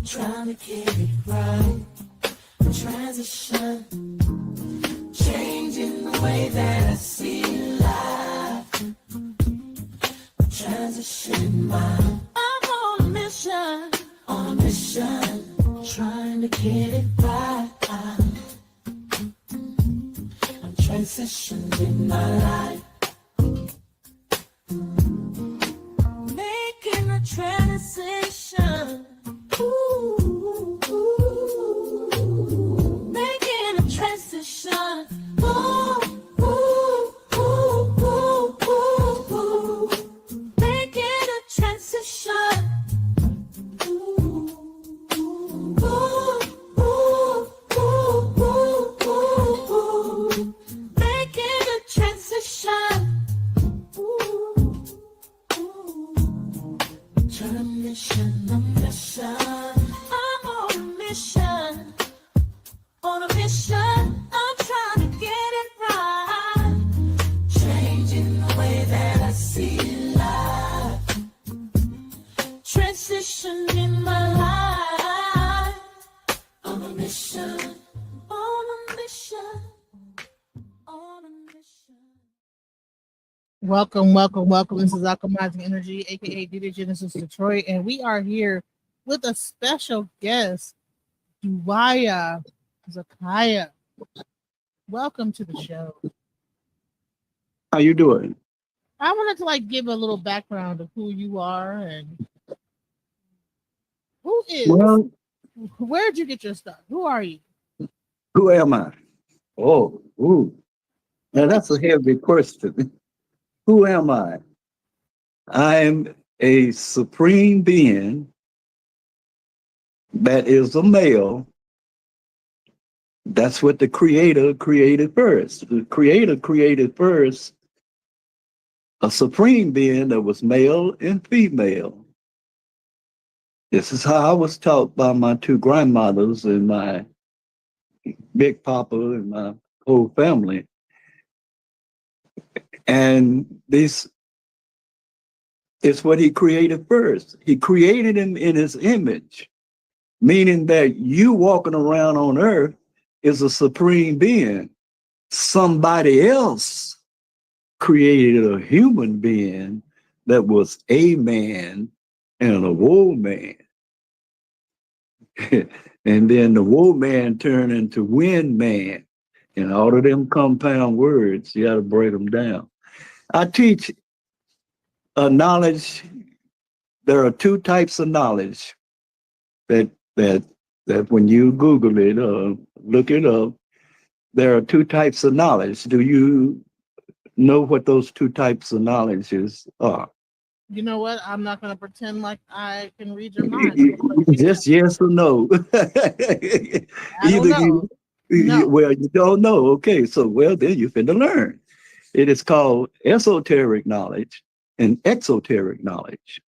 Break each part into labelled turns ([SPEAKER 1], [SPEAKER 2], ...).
[SPEAKER 1] trying to get it right. Transition, changing the way that I see life. Transition mind. I'm on a mission, trying to get it right. I'm transitioning my life. Making a transition. Ooh, making a transition. Ooh, ooh, ooh, ooh, ooh, ooh. Making a transition. Ooh, ooh, ooh, ooh, ooh, ooh, ooh. Making a transition. Ooh, ooh. Turn a mission. I'm on a mission. On a mission, I'm trying to get it right. Changing the way that I see life. Transition in my life. On a mission. On a mission. On a mission.
[SPEAKER 2] Welcome. This is Alchemizing Energy, aka DJ Genesis Detroit, and we are here with a special guest, Yashabiyah Zakaya. Welcome to the show.
[SPEAKER 3] How you doing?
[SPEAKER 2] I wanted to give a little background of who you are and who is.
[SPEAKER 3] Well,
[SPEAKER 2] where'd you get your stuff? Who are you?
[SPEAKER 3] who am I? Oh, ooh. Now that's a heavy question. Who am I? I'm a supreme being that is a male. That's what the Creator created first. The Creator created first a supreme being that was male and female. This is how I was taught by my two grandmothers and my big papa and my whole family. And this is what he created first. He created him in his image, meaning that you walking around on earth is a supreme being. Somebody else created a human being that was a man and a woman. And then the woman turned into wind man. And all of them compound words, you got to break them down. I teach a knowledge. There are two types of knowledge that when you Google it or look it up, there are two types of knowledge. Do you know what those two types of knowledges are?
[SPEAKER 2] You know what? I'm not going to pretend like I can read your mind.
[SPEAKER 3] Just yes or no.
[SPEAKER 2] I don't know. No.
[SPEAKER 3] Well, you don't know. Okay, so then you finna learn. It is called esoteric knowledge and exoteric knowledge.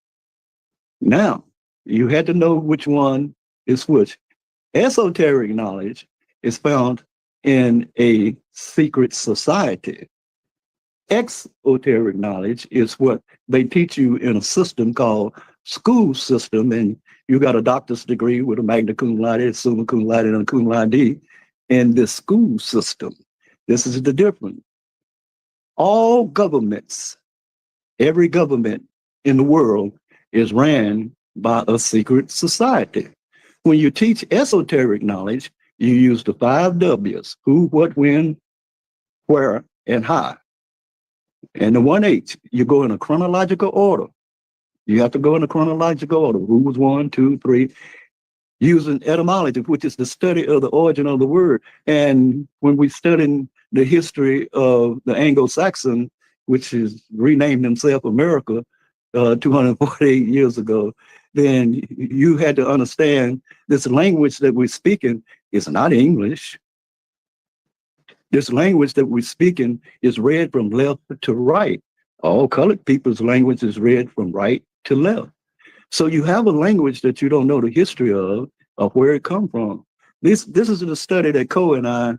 [SPEAKER 3] Now, you had to know which one is which. Esoteric knowledge is found in a secret society. Exoteric knowledge is what they teach you in a system called school system, and you got a doctor's degree with a magna cum laude, summa cum laude, and a cum laude in the school system. This is the difference. All governments, every government in the world is ran by a secret society. When you teach esoteric knowledge, you use the 5 W's: who, what, when, where, and how. And the 1H, you go in a chronological order. You have to go in a chronological order. Who was 1, 2, 3, using etymology, which is the study of the origin of the word. And when we study the history of the Anglo-Saxon, which is renamed himself America 248 years ago, then you had to understand this language that we're speaking is not English. This language that we're speaking is read from left to right. All colored people's language is read from right to left. So you have a language that you don't know the history of where it come from. This is the study that Cole and I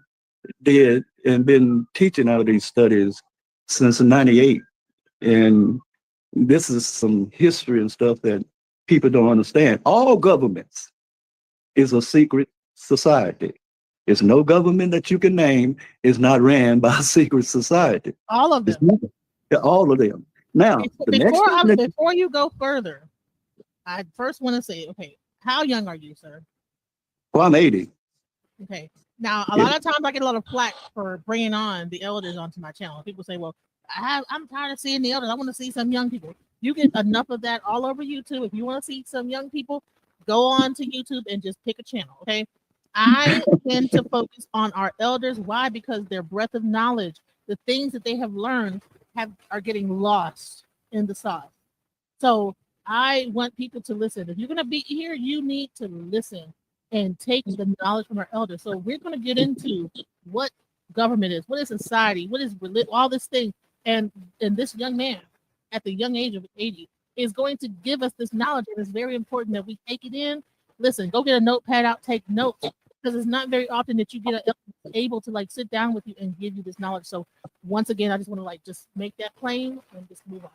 [SPEAKER 3] did and been teaching out of these studies since '98. And this is some history and stuff that people don't understand. All governments is a secret society. It's no government that you can name is not ran by a secret society.
[SPEAKER 2] All of
[SPEAKER 3] It's
[SPEAKER 2] them.
[SPEAKER 3] not, all of them. Now, the next thing that,
[SPEAKER 2] Before you go further, I first want to say, okay, how young are you, sir?
[SPEAKER 3] well, I'm 80.
[SPEAKER 2] Okay. Now, a
[SPEAKER 3] Yeah.
[SPEAKER 2] lot of times I get a lot of flack for bringing on the elders onto my channel. People say, well, I'm tired of seeing the elders. I want to see some young people. You get enough of that all over YouTube. If you want to see some young people, go on to YouTube and just pick a channel. Okay. I tend to focus on our elders. Why? Because their breadth of knowledge, the things that they have learned are getting lost in the sauce. So I want people to listen. If you're going to be here, you need to listen and take the knowledge from our elders. So we're going to get into what government is, what is society, what is all this thing. And this young man at the young age of 80 is going to give us this knowledge. And it's very important that we take it in. Listen, go get a notepad out, take notes, because it's not very often that you get an elder able to like sit down with you and give you this knowledge. So once again, I just want to like just make that plain and just move on.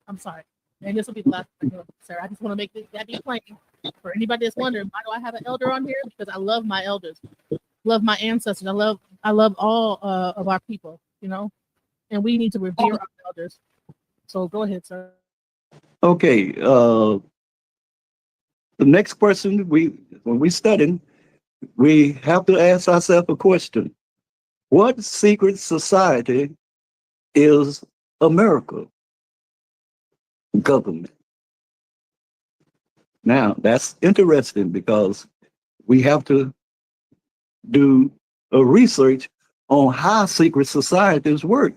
[SPEAKER 2] I'm sorry. And this will be the last thing, sir. I just want to make that be plain for anybody that's wondering why do I have an elder on here? Because I love my elders, love my ancestors. I love all of our people, you know, and we need to revere our elders. So go ahead, sir.
[SPEAKER 3] Okay. The next question when we studying, we have to ask ourselves a question. What secret society is America government? Now, that's interesting because we have to do a research on how secret societies work.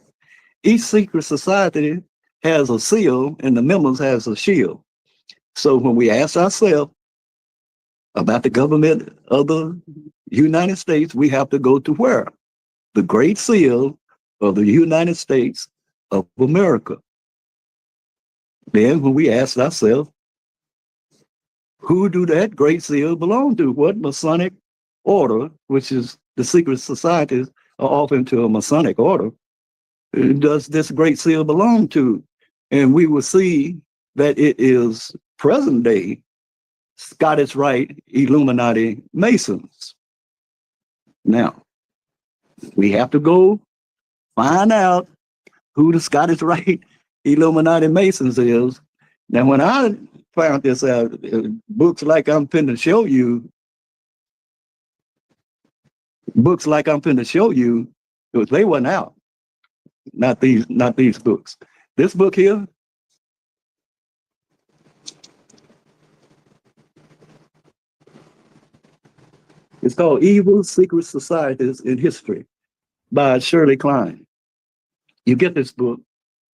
[SPEAKER 3] Each secret society has a seal and the members has a shield. So when we ask ourselves about the government of the United States, we have to go to where? The Great Seal of the United States of America. Then when we ask ourselves, who do that Great Seal belong to? What Masonic order, which is the secret societies are often to a Masonic order, does this Great Seal belong to? And we will see that it is present day Scottish Rite Illuminati Masons. Now, we have to go find out who the Scottish Rite Illuminati Masons is. Now, when I found this out, books like I'm finna show you, they weren't out. Not these books. This book here, it's called Evil Secret Societies in History by Shirley Klein. You get this book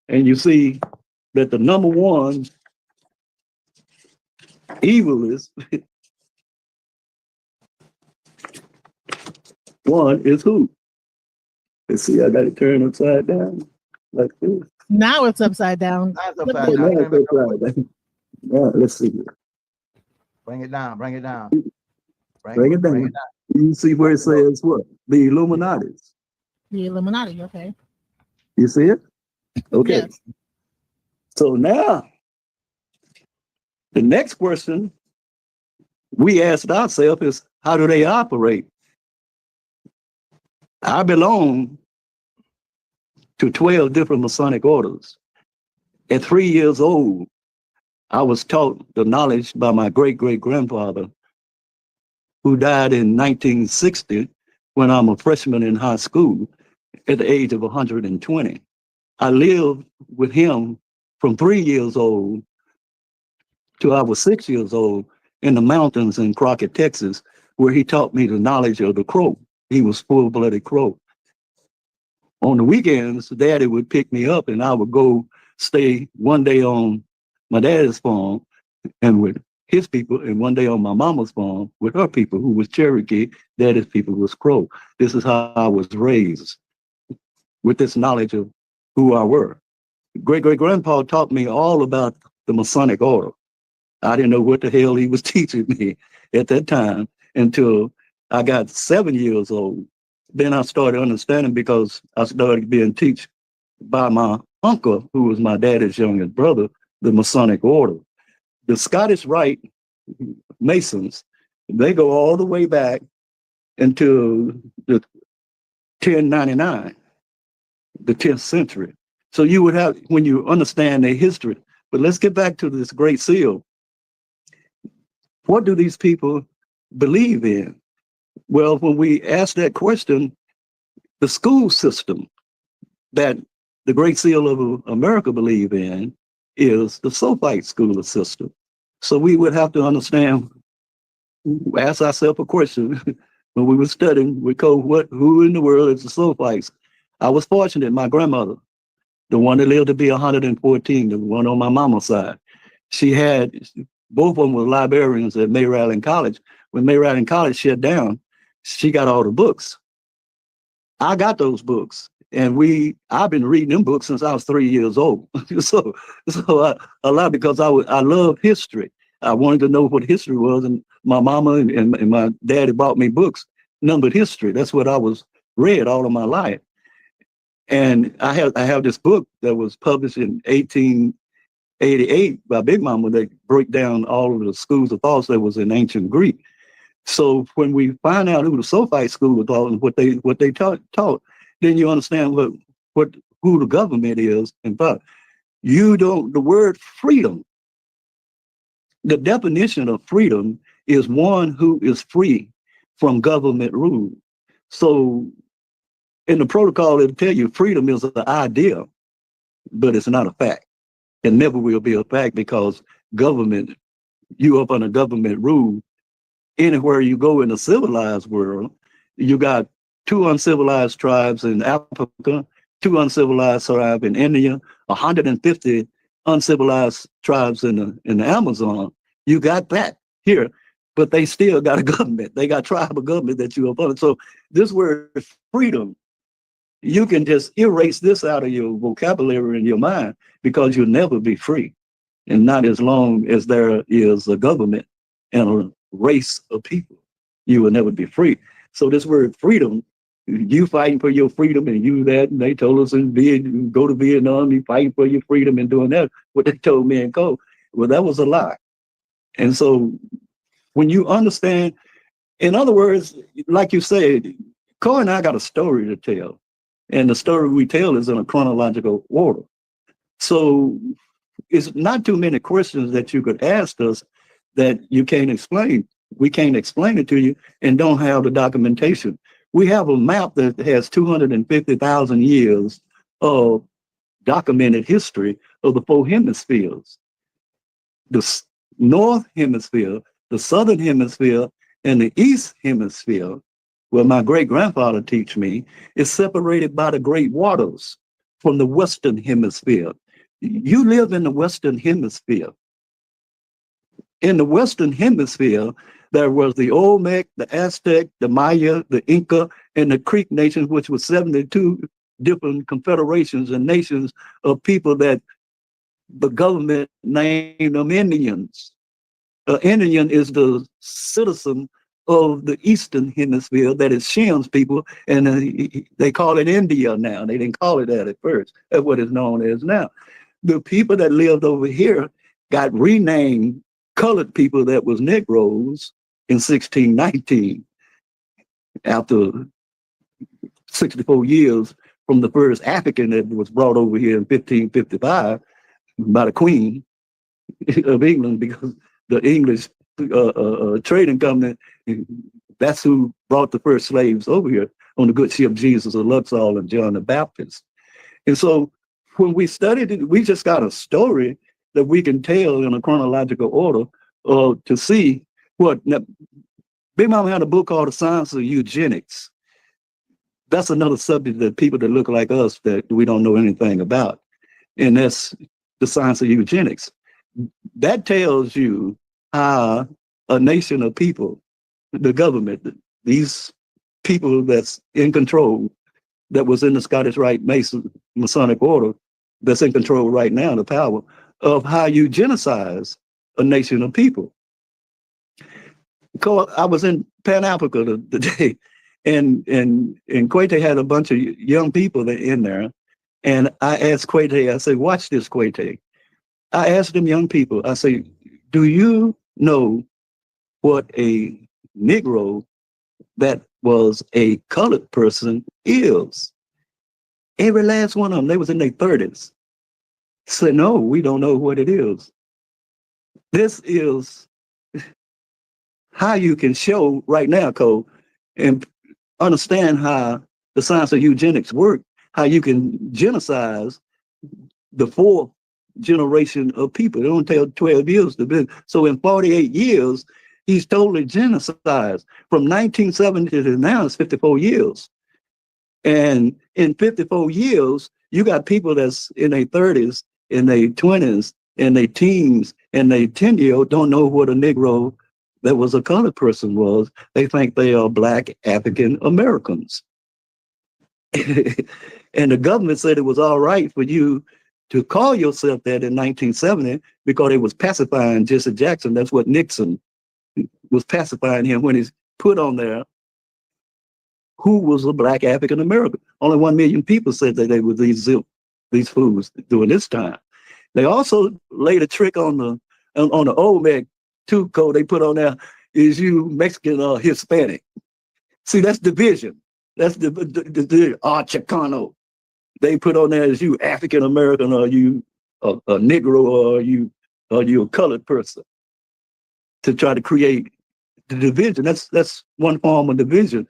[SPEAKER 3] and you see that the number one evil is one is who? Let's see, I got it turned upside down like this.
[SPEAKER 2] Now it's upside down.
[SPEAKER 4] That's
[SPEAKER 3] Oh,
[SPEAKER 4] upside
[SPEAKER 3] now
[SPEAKER 4] down.
[SPEAKER 3] it's upside down. Yeah, let's see here.
[SPEAKER 4] Bring it down. Bring it down.
[SPEAKER 3] Bring it down. You see where it says what? The Illuminatis.
[SPEAKER 2] The Illuminati, okay.
[SPEAKER 3] You see it? Okay.
[SPEAKER 2] Yes.
[SPEAKER 3] So now, the next question we asked ourselves is, how do they operate? I belong to 12 different Masonic orders. At 3 years old, I was taught the knowledge by my great-great-grandfather, who died in 1960 when I'm a freshman in high school at the age of 120. I lived with him from 3 years old till I was 6 years old in the mountains in Crockett, Texas, where he taught me the knowledge of the crow. He was full-blooded crow. On the weekends, Daddy would pick me up and I would go stay one day on my daddy's farm and with his people, and one day on my mama's farm with her people, who was Cherokee. Daddy's people was Crow. This is how I was raised, with this knowledge of who I were. Great-great-grandpa taught me all about the Masonic order. I didn't know what the hell he was teaching me at that time until I got 7 years old. Then I started understanding because I started being taught by my uncle, who was my daddy's youngest brother, the Masonic order. The Scottish Rite Masons They go all the way back into the 1099, the 10th century. So you would have, when you understand their history, but let's get back to this Great Seal. What do these people believe in? Well, when we ask that question, the school system that the Great Seal of America believe in is the Sophite school system. So we would have to understand, ask ourselves a question when we were studying with code, who in the world is the Sophites? I was fortunate, my grandmother, the one that lived to be 114, the one on my mama's side, she had, both of them were librarians at May Ryland College. When May Ryland College shut down, she got all the books. I got those books, and I've been reading them books since I was 3 years old. so a lot, because I love history. I wanted to know what history was, and my mama and my daddy bought me books, numbered history. That's what I was read all of my life. And I have this book that was published in 1888 by Big Mama that broke down all of the schools of thought that was in ancient Greek. So when we find out who the Sophite school of thought and what they taught, then you understand who the government is. In fact, the word freedom, the definition of freedom is one who is free from government rule. So in the protocol, it'll tell you freedom is an idea, but it's not a fact. It never will be a fact, because government, you up under government rule. Anywhere you go in the civilized world, you got 2 uncivilized tribes in Africa, 2 uncivilized tribes in India, 150 uncivilized tribes in the Amazon. You got that here, but they still got a government. They got tribal government that you up under. So this word freedom, you can just erase this out of your vocabulary in your mind, because you'll never be free, and not as long as there is a government and a race of people. You will never be free. So this word freedom, you fighting for your freedom, and you that, and they told us go to Vietnam, you fighting for your freedom and doing that, what they told me and Cole. Well, that was a lie. And so when you understand, in other words, like you said, Cole and I got a story to tell. And the story we tell is in a chronological order. So it's not too many questions that you could ask us that you can't explain. We can't explain it to you and don't have the documentation. We have a map that has 250,000 years of documented history of the 4 hemispheres. The North Hemisphere, the Southern Hemisphere, and the East Hemisphere, where my great-grandfather teach me, is separated by the great waters from the Western Hemisphere. You live in the Western Hemisphere. In the Western Hemisphere, there was the Olmec, the Aztec, the Maya, the Inca, and the Creek nations, which was 72 different confederations and nations of people that the government named them Indians. Indian is the citizen of the Eastern Hemisphere that is Shem's people, and they call it India now. They didn't call it that at first. That's what it's known as now. The people that lived over here got renamed colored people that was Negroes in 1619, after 64 years from the first African that was brought over here in 1555 by the Queen of England, because the English trading company, that's who brought the first slaves over here on the good ship Jesus of Luxor and John the Baptist. And so when we studied it, we just got a story that we can tell in a chronological order to see what. Now, Big Mama had a book called The Science of Eugenics. That's another subject that people that look like us that we don't know anything about. And that's the science of eugenics. That tells you how a nation of people, the government, these people that's in control, that was in the Scottish Rite Masonic order, that's in control right now, the power of how you genocide a nation of people. I was in Pan Africa the day, and Kwete had a bunch of young people that in there, and I asked Kwete, I said, watch this, Kwete. I asked them young people, I say, do you know what a Negro that was a colored person is. Every last one of them, they was in their 30s. Said, no, we don't know what it is. This is how you can show right now, Cole, and understand how the science of eugenics work, how you can genocide the fourth generation of people. It don't take 12 years to build. So in 48 years, he's totally genocided. From 1970 to now, it's 54 years. And in 54 years, you got people that's in their 30s, in their 20s, in their teens, and their 10-year-old don't know what a Negro that was a colored person was. They think they are Black African Americans. And the government said it was all right for you to call yourself that in 1970 because it was pacifying Jesse Jackson. That's what Nixon was pacifying him when he's put on there who was a Black African American. Only 1 million people said that they were these fools during this time. They also laid a trick on the OMEC too code they put on there is you Mexican or Hispanic. See, that's division. That's the Chicano. They put on there as you African American or you a Negro or you a colored person to try to create the division. That's one form of division.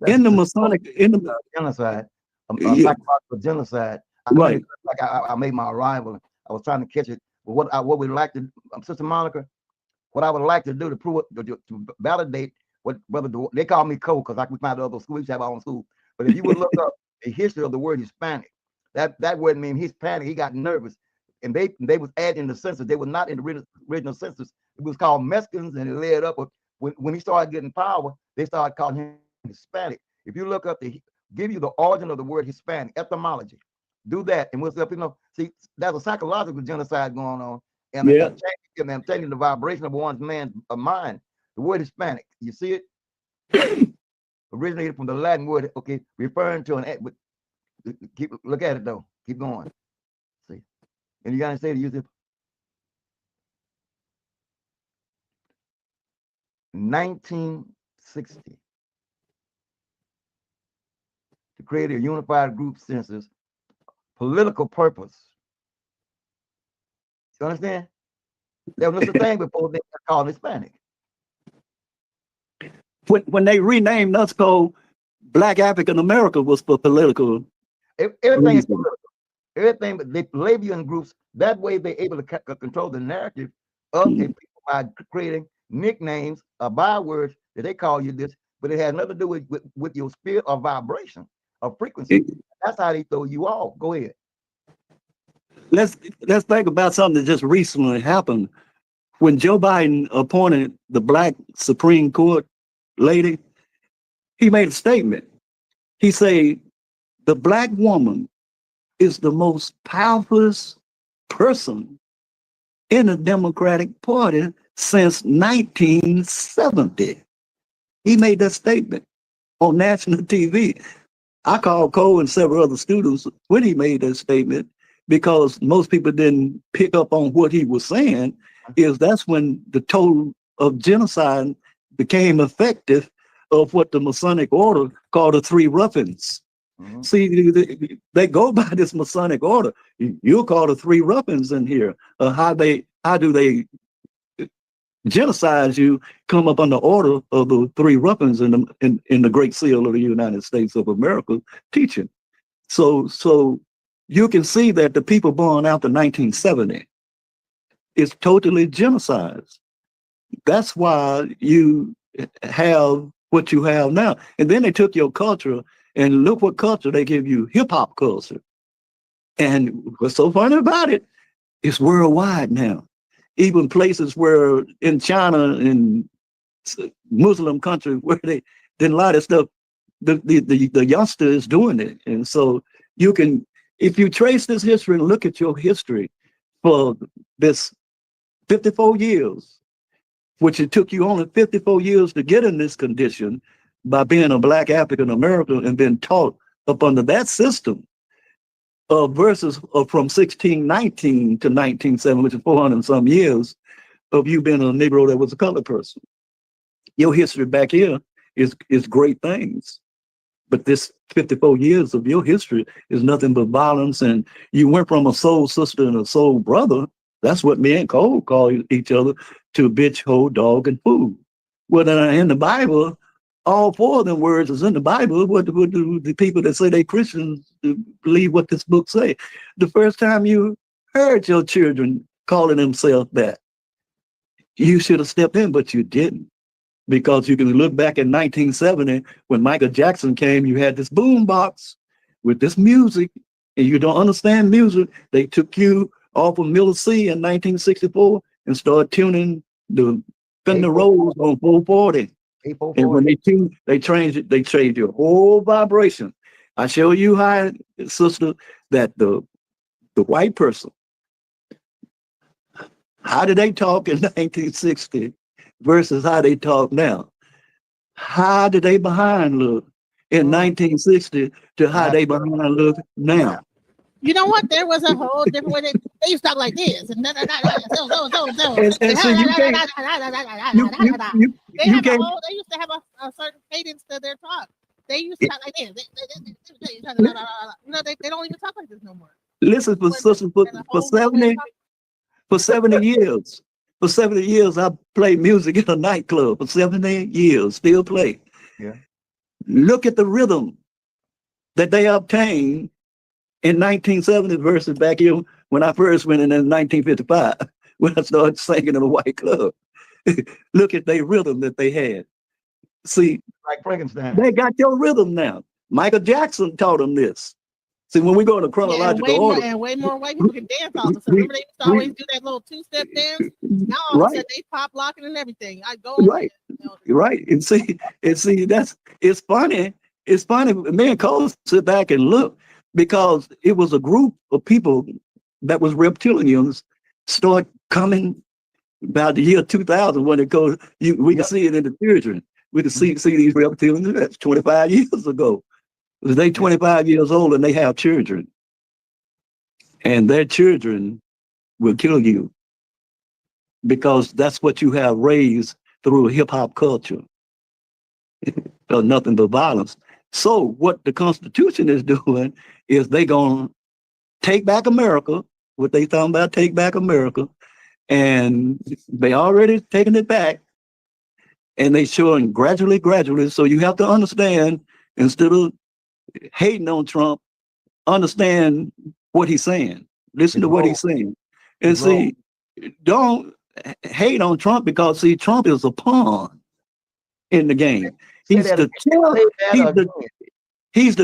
[SPEAKER 3] In the Masonic, in the
[SPEAKER 4] genocide,
[SPEAKER 3] yeah,
[SPEAKER 4] psychological genocide.
[SPEAKER 3] right.
[SPEAKER 4] Like I made my arrival. I was trying to catch it. But what we'd like to, Sister Monica, what I would like to do to prove it, to validate what Brother they call me Cole because we find other schools, we have our own school. But if you would look up the history of the word Hispanic, that word means Hispanic. He got nervous, and they was adding the census. They were not in the original census. It was called Mexicans, and it led up. When he started getting power, they started calling him Hispanic. If you look up give you the origin of the word Hispanic, etymology, do that, and what's up, see, there's a psychological genocide going on, and
[SPEAKER 3] Yeah.
[SPEAKER 4] I'm changing the vibration of one's man's mind. The word Hispanic, you see it? Originated from the Latin word, okay, referring to look at it though. Keep going. See, and you gotta say to use it. 1960 to create a unified group census, political purpose. You understand? There was a thing before they were called Hispanic.
[SPEAKER 3] When they renamed us called Black African America was for political.
[SPEAKER 4] Everything is political. Everything, but they label you in groups. That way they're able to control the narrative of a people by creating nicknames or bywords that they call you this, but it has nothing to do with your spirit or vibration or frequency. That's how they throw you off. Go ahead.
[SPEAKER 3] Let's think about something that just recently happened. When Joe Biden appointed the Black Supreme Court lady, he made a statement. He said, the Black woman is the most powerful person in the Democratic Party since 1970. He made that statement on national TV. I called Cole and several other students when he made that statement because most people didn't pick up on what he was saying. That's when the total of genocide became effective of what the Masonic order called the Three Ruffians. Mm-hmm. See, they go by this Masonic order. You'll call the Three Ruffians in here. How do they genocide you? Come up on the order of the Three Ruffians in the Great Seal of the United States of America teaching. So you can see that the people born after 1970 is totally genocide. That's why you have what you have now. And then they took your culture and look what culture they give you, hip hop culture. And what's so funny about it, it's worldwide now. Even places where in China and Muslim countries where they didn't lie to stuff, the youngster is doing it. And so you can, if you trace this history and look at your history for this 54 years, which it took you only 54 years to get in this condition by being a Black African American and being taught up under that system, versus from 1619 to 1970, which is 400 and some years of you being a Negro that was a colored person. Your history back here is great things. But this 54 years of your history is nothing but violence. And you went from a soul sister and a soul brother. That's what me and Cole call each other, to bitch, hoe, dog, and fool. Well, in the Bible, all four of them words is in the Bible. What do the people that say they Christians believe what this book say? The first time you heard your children calling themselves that, you should have stepped in, but you didn't. Because you can look back in 1970 when Michael Jackson came, you had this boom box with this music, and you don't understand music. They took you off of Miller C in 1964 and started tuning the Fender Rose on 440. And when they changed your whole vibration. I show you how, sister, that the white person, how did they talk in 1960 versus how they talk now? How did they behind look in 1960 to how they behind look now?
[SPEAKER 2] You know what? There was a whole different way. They used to talk like this. And
[SPEAKER 3] so you can't,
[SPEAKER 2] they used to have a certain cadence to their talk. They used to talk like this. They don't even talk like this no more.
[SPEAKER 3] Listen, for 70 years. For 70 years, I played music in a nightclub. For 70 years, still play.
[SPEAKER 4] Yeah.
[SPEAKER 3] Look at the rhythm that they obtained in 1970 versus back here when I first went in 1955, when I started singing in a white club. Look at the rhythm that they had. See,
[SPEAKER 4] like Frankenstein.
[SPEAKER 3] They got your rhythm now. Michael Jackson taught them this. See, when we go in a chronological order,
[SPEAKER 2] and way more white people can dance all the time. Remember they used to always do that little two-step dance. Now all of a sudden they pop locking and everything. I go
[SPEAKER 3] right, and see, it's funny. It's funny. Me and Cole sit back and look, because it was a group of people that was reptilians start coming about the year 2000 when it goes. We can see it in the children. We can see these reptilians. That's 25 years ago. They 25 years old and they have children, and their children will kill you, because that's what you have raised through hip hop culture. Nothing but violence. So what the Constitution is doing is they gonna take back America. What they talking about, take back America, and they already taking it back, and they showing gradually. So you have to understand, instead of hating on Trump, understand what he's saying. Listen to what he's saying. And see, don't hate on Trump, because see, Trump is a pawn in the game. He's the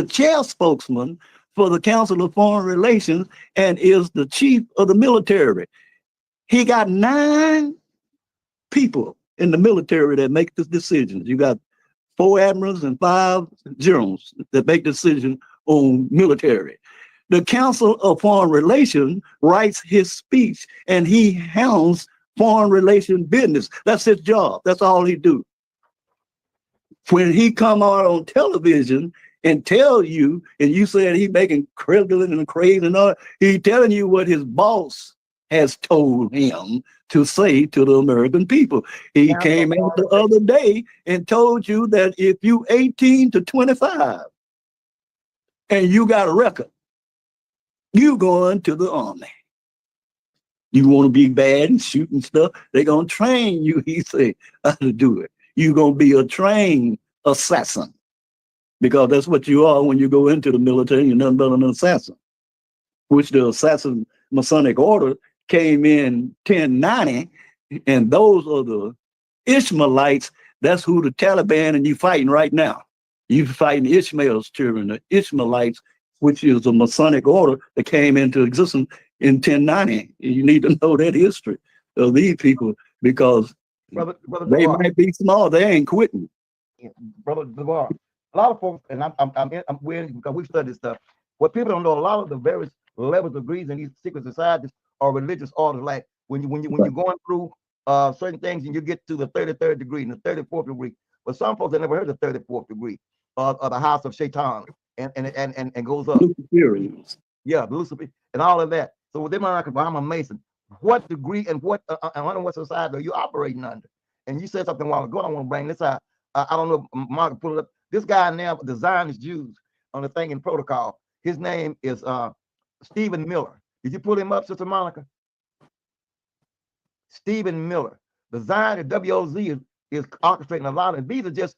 [SPEAKER 3] chair spokesman for the Council of Foreign Relations and is the chief of the military. He got 9 people in the military that make the decisions. You got 4 admirals and 5 generals that make decisions on military. The Council of Foreign Relations writes his speech, and he handles foreign relation business. That's his job. That's all he do. When he come out on television and tell you, and you said he making critical and crazy and all, he telling you what his boss has told him to say to the American people. He came out the other day and told you that if you 18 to 25 and you got a record, you going to the army. You want to be bad and shooting stuff, they're going to train you, he said, how to do it. You're going to be a trained assassin, because that's what you are when you go into the military. You're nothing but an assassin, which the assassin Masonic order came in 1090, and those are the Ishmaelites. That's who the Taliban and you fighting right now. You fighting Ishmael's children, the Ishmaelites, which is a Masonic order that came into existence in 1090. You need to know that history of these people, because
[SPEAKER 4] Brother
[SPEAKER 3] they might be small, they ain't quitting.
[SPEAKER 4] Brother Duval, a lot of folks, and I'm weird because we've studied this stuff. What people don't know, a lot of the various levels of degrees in these secret societies are religious orders. Like when you're going through certain things and you get to the 33rd degree and the 34th degree. But some folks have never heard the 34th degree of the house of Shaitan and goes up.
[SPEAKER 3] Luciferians.
[SPEAKER 4] Yeah, Lucifer and all of that. So with them, I'm a Mason. What degree and what under what society are you operating under? And you said something a while ago. I want to bring this out. I don't know if Mark pull it up. This guy now, the Zionist Jews on the thing in protocol. His name is Stephen Miller. Did you pull him up, Sister Monica? Stephen Miller. The Zionist WOZ is orchestrating a lot of these are just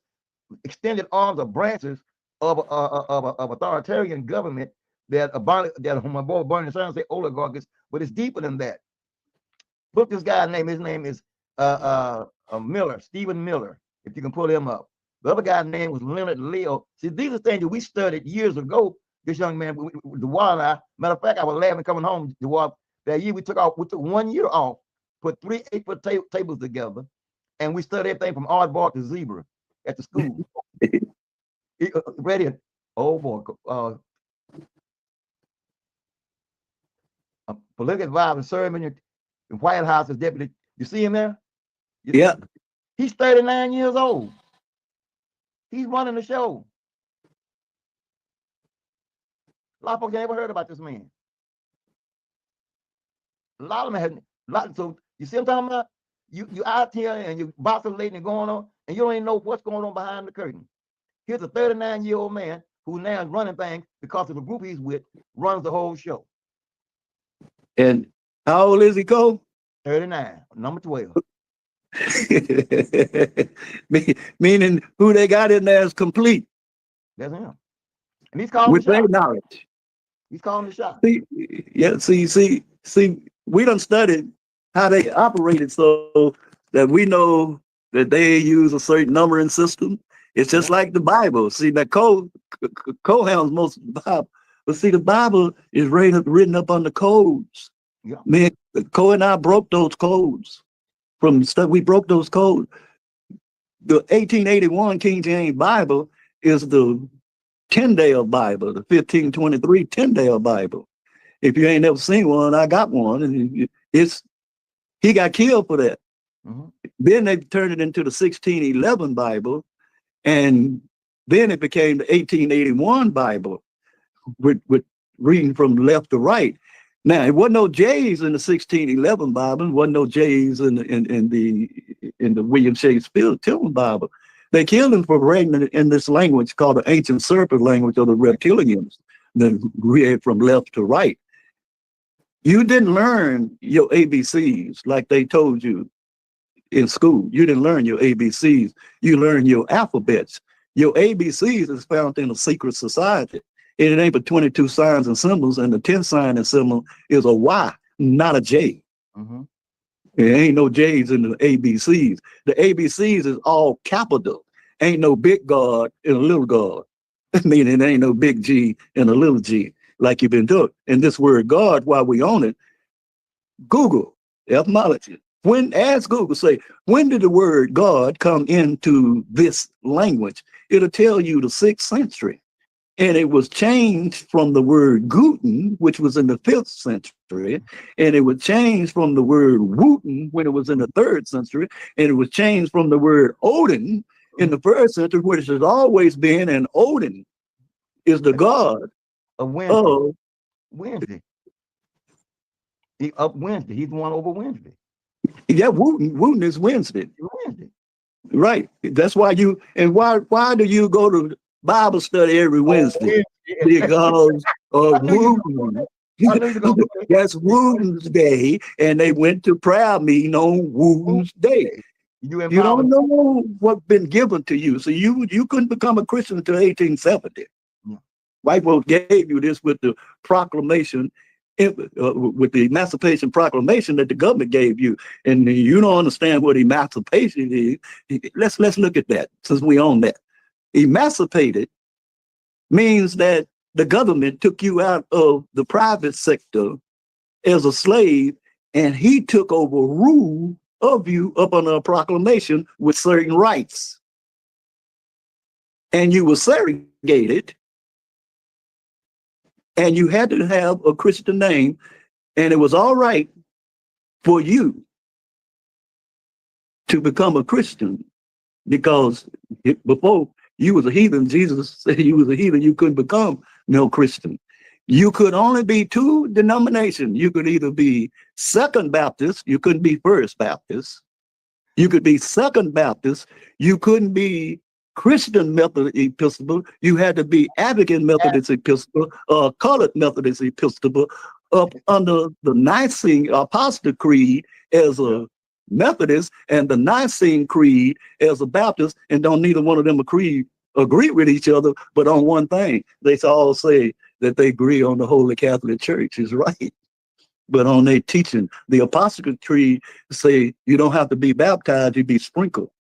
[SPEAKER 4] extended arms or branches of authoritarian government that my boy Bernie Sanders say oligarchs, but it's deeper than that. Look, this guy's name. His name is Miller, Stephen Miller. If you can pull him up. The other guy's name was Leonard Leo. See, these are things that we studied years ago. This young man, Dewar and I. Matter of fact, I was laughing coming home. Dewar, that year we took 1 year off, put 3 8-foot tables together, and we studied everything from aardvark to zebra at the school. Ready? Oh boy. Political advisor serving in the White House as deputy. You see him there?
[SPEAKER 3] Yeah.
[SPEAKER 4] He's 39 years old. He's running the show. A lot of folks never heard about this man. A lot of them had so you see what I'm talking about? You out here and you boxing and going on, and you don't even know what's going on behind the curtain. Here's a 39-year-old man who now is running things because of the group he's with, runs the whole show.
[SPEAKER 3] And how old is he, Cole?
[SPEAKER 4] 39, number 12.
[SPEAKER 3] Meaning who they got in there is complete.
[SPEAKER 4] That's him. And he's calling
[SPEAKER 3] with
[SPEAKER 4] the
[SPEAKER 3] their
[SPEAKER 4] shot.
[SPEAKER 3] knowledge.
[SPEAKER 4] He's calling the shot.
[SPEAKER 3] See, we done studied how they operated so that we know that they use a certain numbering system. It's just like the Bible. See, that Cole handles most of the Bible. But see, the Bible is written up on the codes.
[SPEAKER 4] Yeah.
[SPEAKER 3] Man, Cole and I broke those codes. From stuff, we broke those codes. The 1881 King James Bible is the Tyndale Bible, the 1523 Tyndale Bible. If you ain't never seen one, I got one, and he got killed for that. Mm-hmm. Then they turned it into the 1611 Bible, and then it became the 1881 Bible with reading from left to right. Now, it wasn't no J's in the 1611 Bible. It wasn't no J's in the William Shakespeare Tillman Bible. They killed him for writing in this language called the ancient serpent language of the reptilians, then read from left to right. You didn't learn your ABCs like they told you in school. You didn't learn your ABCs. You learned your alphabets. Your ABCs is found in a secret society. It ain't but 22 signs and symbols, and the 10th sign and symbol is a Y, not a J. Mm-hmm. There ain't no J's in the ABCs. The ABCs is all capital. Ain't no big God and a little God. Meaning ain't no big G and a little G like you've been doing. And this word God, while we own it, Google etymology. Ask Google, say, when did the word God come into this language? It'll tell you the 6th century. And it was changed from the word Guten, which was in the 5th century, and it was changed from the word Wooten when it was in the 3rd century, and it was changed from the word Odin in the 1st century, which has always been, and Odin is the god
[SPEAKER 4] of Wednesday. He up Wednesday. He's the one over Wednesday.
[SPEAKER 3] Yeah, Wooten is Wednesday.
[SPEAKER 4] Wednesday.
[SPEAKER 3] Right. That's why why do you go to Bible study every Wednesday? Because of Wooten. That's Wooten's Day, and they went to prayer meeting on Wooten's Day. You don't know what's been given to you. So you couldn't become a Christian until 1870. White folks gave you this with the proclamation, with the Emancipation Proclamation that the government gave you, and you don't understand what emancipation is. Let's look at that since we own that. Emancipated means that the government took you out of the private sector as a slave, and he took over rule of you up under a proclamation with certain rights. And you were segregated, and you had to have a Christian name, and it was all right for you to become a Christian because before you was a heathen. Jesus said you was a heathen. You couldn't become no Christian. You could only be 2 denominations. You could either be Second Baptist, you couldn't be First Baptist, You could be Second Baptist. You couldn't be Christian Methodist Episcopal. You had to be African Methodist Episcopal or Colored Methodist Episcopal up under the Nicene Apostolic Creed as a Methodist and the Nicene Creed as a Baptist, and don't neither one of them agree with each other, but on one thing. They all say that they agree on the Holy Catholic Church is right. But on their teaching, the Apostolic Creed say you don't have to be baptized, you be sprinkled.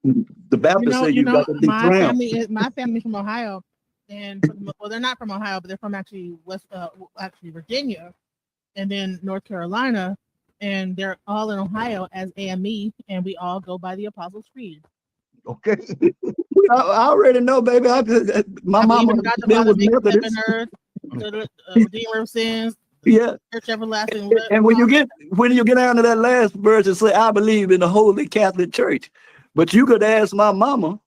[SPEAKER 3] The Baptists say you got to be drowned.
[SPEAKER 2] My family's from Ohio, and well, they're not from Ohio, but they're from actually Virginia, and then North Carolina, and they're all in Ohio as AME, and we all go by the Apostles' Creed.
[SPEAKER 4] Okay.
[SPEAKER 3] I already know, baby. My mama was Methodist.
[SPEAKER 2] Redeemer of sins.
[SPEAKER 3] Yeah.
[SPEAKER 2] Church everlasting.
[SPEAKER 3] And when you get down to that last verse and say, I believe in the Holy Catholic Church. But you could ask my mama,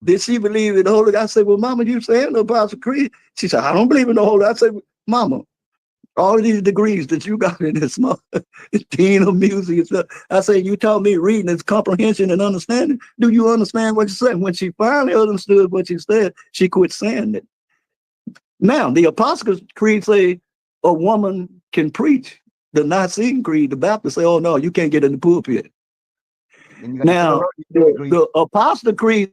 [SPEAKER 3] did she believe in the Holy? I said, well, mama, you saying the Apostle Creed? She said, I don't believe in the Holy. I said, mama, all of these degrees that you got in this month, Dean of Music and stuff. I said, you taught me reading is comprehension and understanding. Do you understand what you said? When she finally understood what you said, she quit saying it. Now, the Apostles' Creed say a woman can preach. The Nicene Creed, the Baptists say, oh, no, you can't get in the pulpit. Now, the Apostle Creed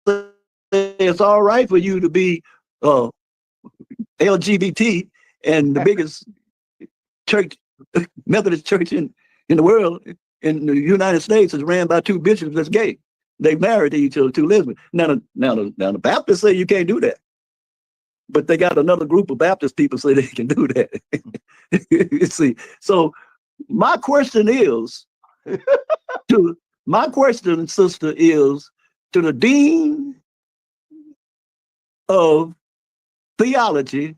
[SPEAKER 3] says it's all right for you to be LGBT, and the biggest church, Methodist church in the world, in the United States, is ran by two bishops that's gay. They married to each other, two lesbians. Now the Baptists say you can't do that. But they got another group of Baptist people say they can do that. You see, so my question, sister, is to the dean of theology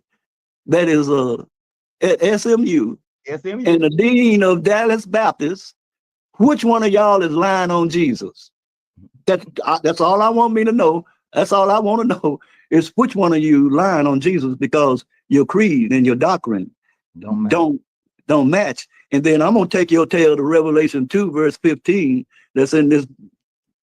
[SPEAKER 3] that is at SMU, and the dean of Dallas Baptist. Which one of y'all is lying on Jesus? That's all I want me to know. That's all I want to know is which one of you lying on Jesus, because your creed and your doctrine don't match. And then I'm gonna take your tail to Revelation 2, verse 15. That's in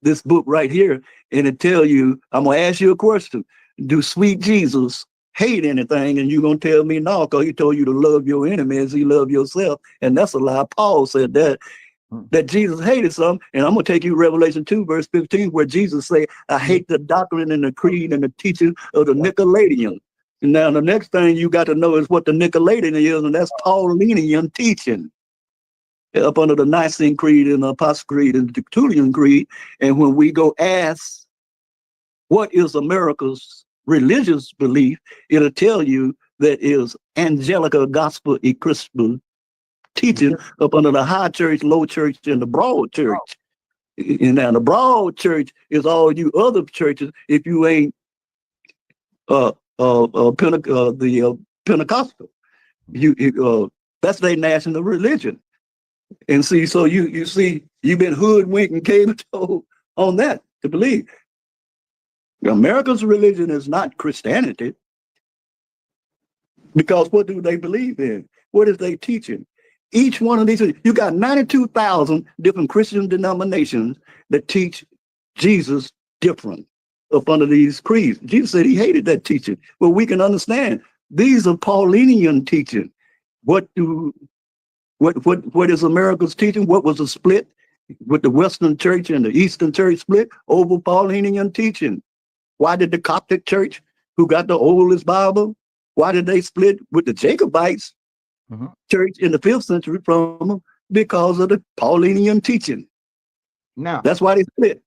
[SPEAKER 3] this book right here, and it tell you. I'm gonna ask you a question. Do sweet Jesus hate anything? And you're gonna tell me no, because he told you to love your enemy as he loved yourself, and that's a lie. Paul said that Jesus hated some, and I'm gonna take you Revelation 2, verse 15, where Jesus say, I hate the doctrine and the creed and the teaching of the Nicolaitans. And now the next thing you got to know is what the Nicolaitan is, and that's Paulinian teaching up under the Nicene Creed and the Apostolic Creed and the Tertullian Creed. And when we go ask what is America's religious belief, it'll tell you that is Angelica Gospel Episcopal teaching up under the high church, low church, and the broad church. And now the broad church is all you other churches if you ain't Pentecostal. That's their national religion. And see, so you see, you've been hoodwinked and cave told on that to believe. America's religion is not Christianity, because what do they believe in? What is they teaching? Each one of these, you got 92,000 different Christian denominations that teach Jesus different up under these creeds. Jesus said he hated that teaching. Well, we can understand these are Paulinian teaching. What is America's teaching? What was the split with the Western church and the Eastern church split over Paulinian teaching? Why did the Coptic church, who got the oldest Bible, why did they split with the Jacobites church in the 5th century from them? Because of the Paulinian teaching.
[SPEAKER 4] Now
[SPEAKER 3] that's why they split.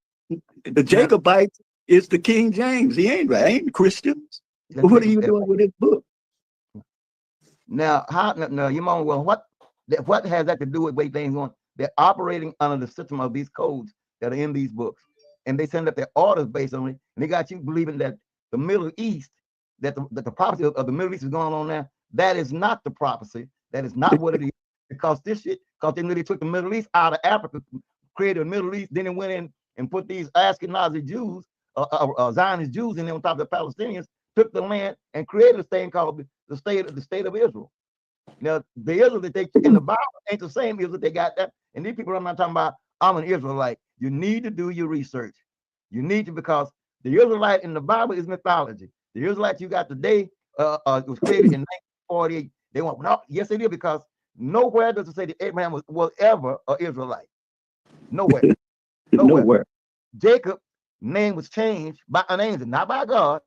[SPEAKER 3] The Jacobites is the King James. He ain't Christians. What are you doing with this book?
[SPEAKER 4] Now, what has that to do with way things going? They're operating under the system of these codes that are in these books, and they send up their orders based on it. And they got you believing that the Middle East, that the prophecy of the Middle East is going on now. That is not the prophecy. That is not what it is. Because they really took the Middle East out of Africa, created a Middle East, then it went in and put these Ashkenazi Jews, Zionist Jews in there on top of the Palestinians, took the land and created a thing called the state of Israel. Now, the Israel that they in the Bible ain't the same Israel they got that. And these people, I'm not talking about, I'm an Israelite. You need to do your research. You need to, because the Israelite in the Bible is mythology. The Israelite you got today was created in 1948. They want, no, yes, it is, because nowhere does it say that Abraham was ever an Israelite. Nowhere. Nowhere.
[SPEAKER 3] Nowhere.
[SPEAKER 4] Jacob's name was changed by an angel, not by God,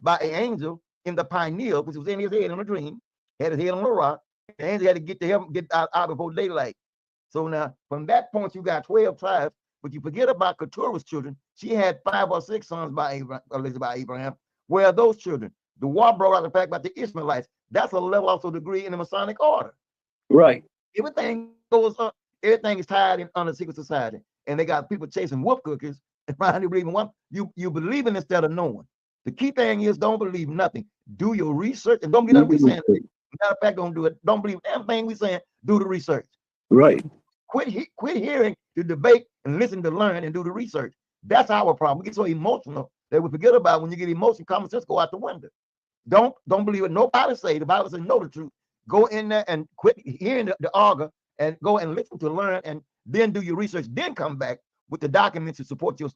[SPEAKER 4] by an angel in the pineal, which was in his head in a dream, had his head on a rock. The angel had to get to him, get out before daylight. So now, from that point, you got 12 tribes, but you forget about Keturah's children. She had 5 or 6 sons by Abraham. Where are those children? The war brought out the fact about the Ishmaelites. That's a level, also degree in the Masonic order.
[SPEAKER 3] Right.
[SPEAKER 4] Everything goes up. Everything is tied in under secret society, and they got people chasing wolf cookies and finally believing one. You believe in instead of knowing. The key thing is, don't believe nothing. Do your research and don't get up we saying. Matter of fact, don't do it. Don't believe everything we saying. Do the research.
[SPEAKER 3] Right.
[SPEAKER 4] Quit hearing the debate and listen to learn and do the research. That's our problem. We get so emotional that we forget about when you get emotion, common sense go out the window. Don't believe what nobody say. The Bible says know the truth. Go in there and quit hearing the auger and go and listen to learn and then do your research. Then come back with the documents to support your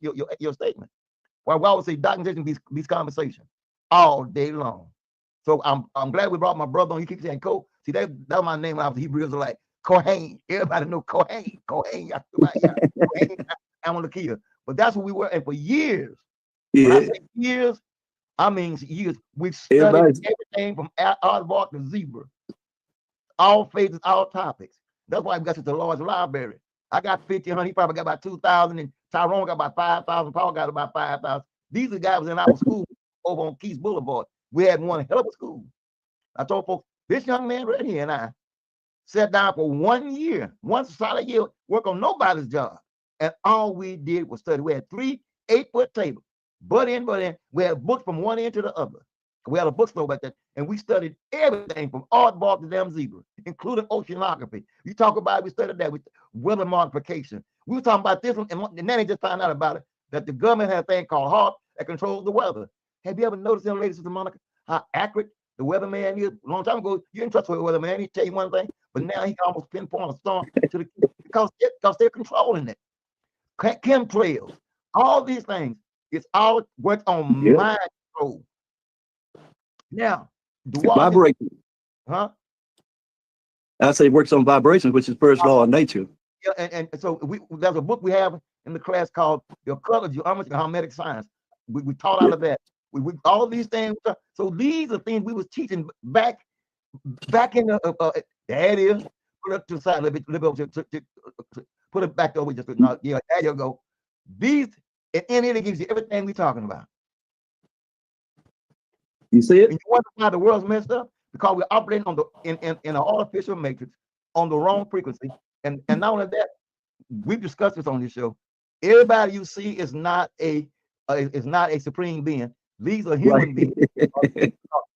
[SPEAKER 4] statement. Well, we always say documentation beats conversation all day long. So I'm glad we brought my brother on. He keeps saying Cole. See, that was my name when I was Hebrew Israelite. Kohen. Everybody know Kohen. Kohen. Kohen. Amalekia. But that's what we were. And for years, when I say years, I mean years. We've studied everything from aardvark to zebra. All phases, all topics. That's why we got to the Lord's library. I got 1,500. He probably got about 2,000. And Tyrone got about 5,000. Paul got about 5,000. These are the guys in our school over on Keys Boulevard. We had one hell of a school. I told folks, this young man right here and I sat down for 1 year, one solid year, work on nobody's job. And all we did was study. We had 3 8-foot tables, butt in. We had books from one end to the other. We had a bookstore back there, and we studied everything from aardvark to damn zebra, including oceanography. You talk about it, we studied that with weather modification. We were talking about this one, and then they just found out about it, that the government has a thing called HARP that controls the weather. Have you ever noticed, ladies and Monica, how accurate the weatherman is? A long time ago, you didn't trust the weatherman. He'd tell you one thing, but now he can almost pinpoint a storm to the because they're controlling it. Chemtrails, all these things, it's all works on mind control. Now,
[SPEAKER 3] vibration.
[SPEAKER 4] Huh?
[SPEAKER 3] I say works on vibration, which is first law of nature.
[SPEAKER 4] Yeah, and so there's a book we have in the class called The Occult Geometry and Hermetic Science. We taught out of that. We all these things. So these are things we was teaching back in the there it is. Put it to the side a little bit, put it back over just now. Yeah, there you go. These and it gives you everything we're talking about.
[SPEAKER 3] You see it?
[SPEAKER 4] And you wonder why the world's messed up? Because we're operating on in an artificial matrix on the wrong frequency. And not only that, we've discussed this on this show. Everybody you see is not a supreme being. These are human beings,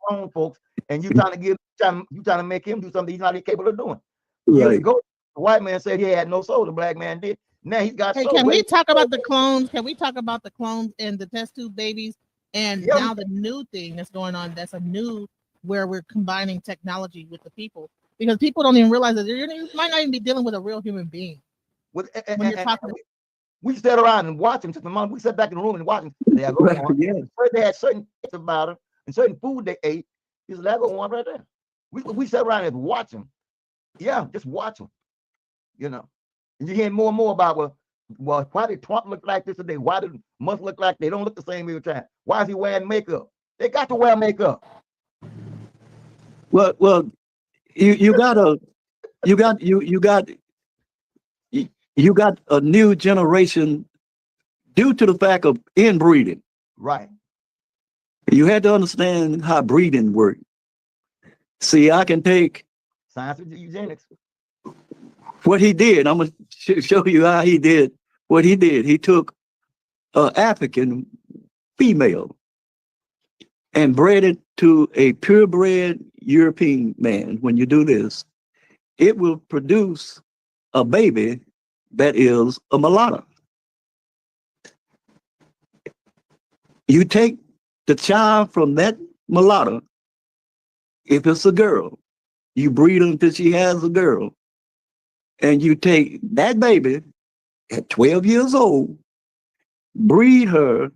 [SPEAKER 4] grown folks, and you trying to make him do something he's not capable of doing. Years ago, the white man said he had no soul. The black man did. Now he's got soul.
[SPEAKER 2] Can we talk about the clones? Can we talk about the clones and the test tube babies? And now the new thing that's going on, that's a new where we're combining technology with the people, because people don't even realize that you might not even be dealing with a real human being.
[SPEAKER 4] When you're talking, we sat around and watched them. We sat back in the room and watched them. They had certain things about them and certain food they ate. He said, "That go on right there." We sat around and watch them. Yeah, just watch them. You know, and you hear more and more about well, why did Trump look like this today? Why did Musk look like they don't look the same every time? Why is he wearing makeup? They got to wear makeup.
[SPEAKER 3] Well, you got a new generation due to the fact of inbreeding.
[SPEAKER 4] Right.
[SPEAKER 3] You had to understand how breeding works. See, I can take
[SPEAKER 4] science of eugenics.
[SPEAKER 3] What he did, I'm going to show you how he did what he did. He took an African female and bred it to a purebred European man. When you do this, it will produce a baby that is a mulatto. You take the child from that mulatto, if it's a girl, You breed her until she has a girl. And you take that baby at 12 years old, breed her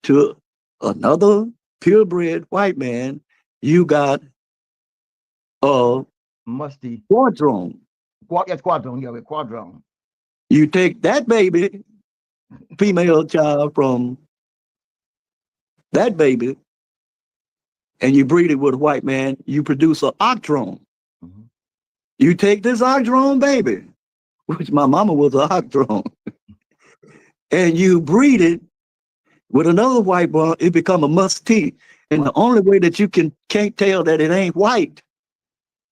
[SPEAKER 3] to another purebred white man. You got a
[SPEAKER 4] Musty.
[SPEAKER 3] quadrone.
[SPEAKER 4] Yes, quadrone. Yeah, quadrone.
[SPEAKER 3] You take that baby, female child from that baby, and you breed it with a white man, you produce an octrone.
[SPEAKER 4] Mm-hmm.
[SPEAKER 3] You take this octrone baby, which my mama was an octrone, and you breed it with another white boy, it become a musty. And the only way that you can't tell that it ain't white,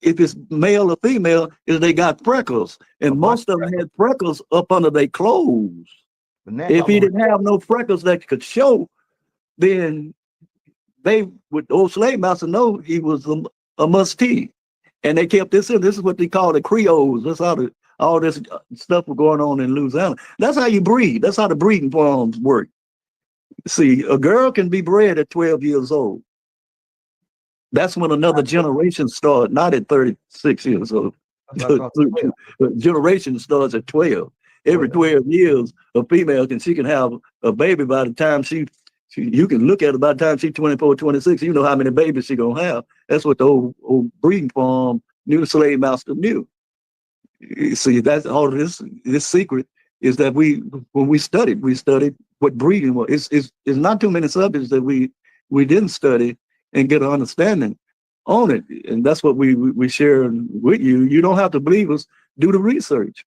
[SPEAKER 3] if it's male or female, is they got freckles. And most of them had freckles up under their clothes. If he didn't have no freckles that could show, then they would, old slave master know he was a mustee. And they kept this in. This is what they call the Creoles. That's how all this stuff was going on in Louisiana. That's how you breed. That's how the breeding farms work. See, a girl can be bred at 12 years old. That's when another generation starts, not at 36 years old. Generation starts at 12. Every 12 years, a female she can have a baby by the time you can look at her by the time she's 24, 26. You know how many babies she's going to have. That's what the old breeding farm, new slave master knew. See, that's all this secret is that when we studied what breeding was. It's not too many subjects that we didn't study and get an understanding on it. And that's what we share with you. You don't have to believe us. Do the research.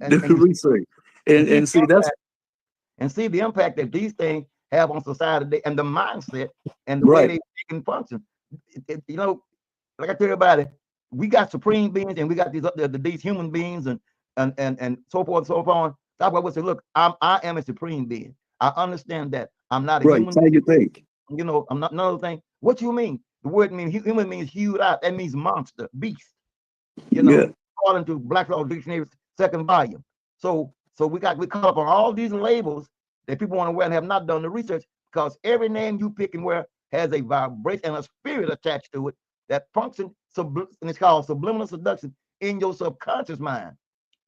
[SPEAKER 3] Do the research. And see that's
[SPEAKER 4] and see the impact that these things have on society today and the mindset and the way they can function. You know, like I tell everybody, we got supreme beings and we got these human beings and so forth and so on. That's why we say, look, I am a supreme being. I understand that I'm not a human.
[SPEAKER 3] How you think?
[SPEAKER 4] You know, I'm not another thing. What you mean? The word means human means hewed out. That means monster, beast. You know, according to Black Law Dictionary, 2nd volume. So we call up on all these labels that people want to wear and have not done the research, because every name you pick and wear has a vibration and a spirit attached to it that function, and it's called subliminal seduction in your subconscious mind.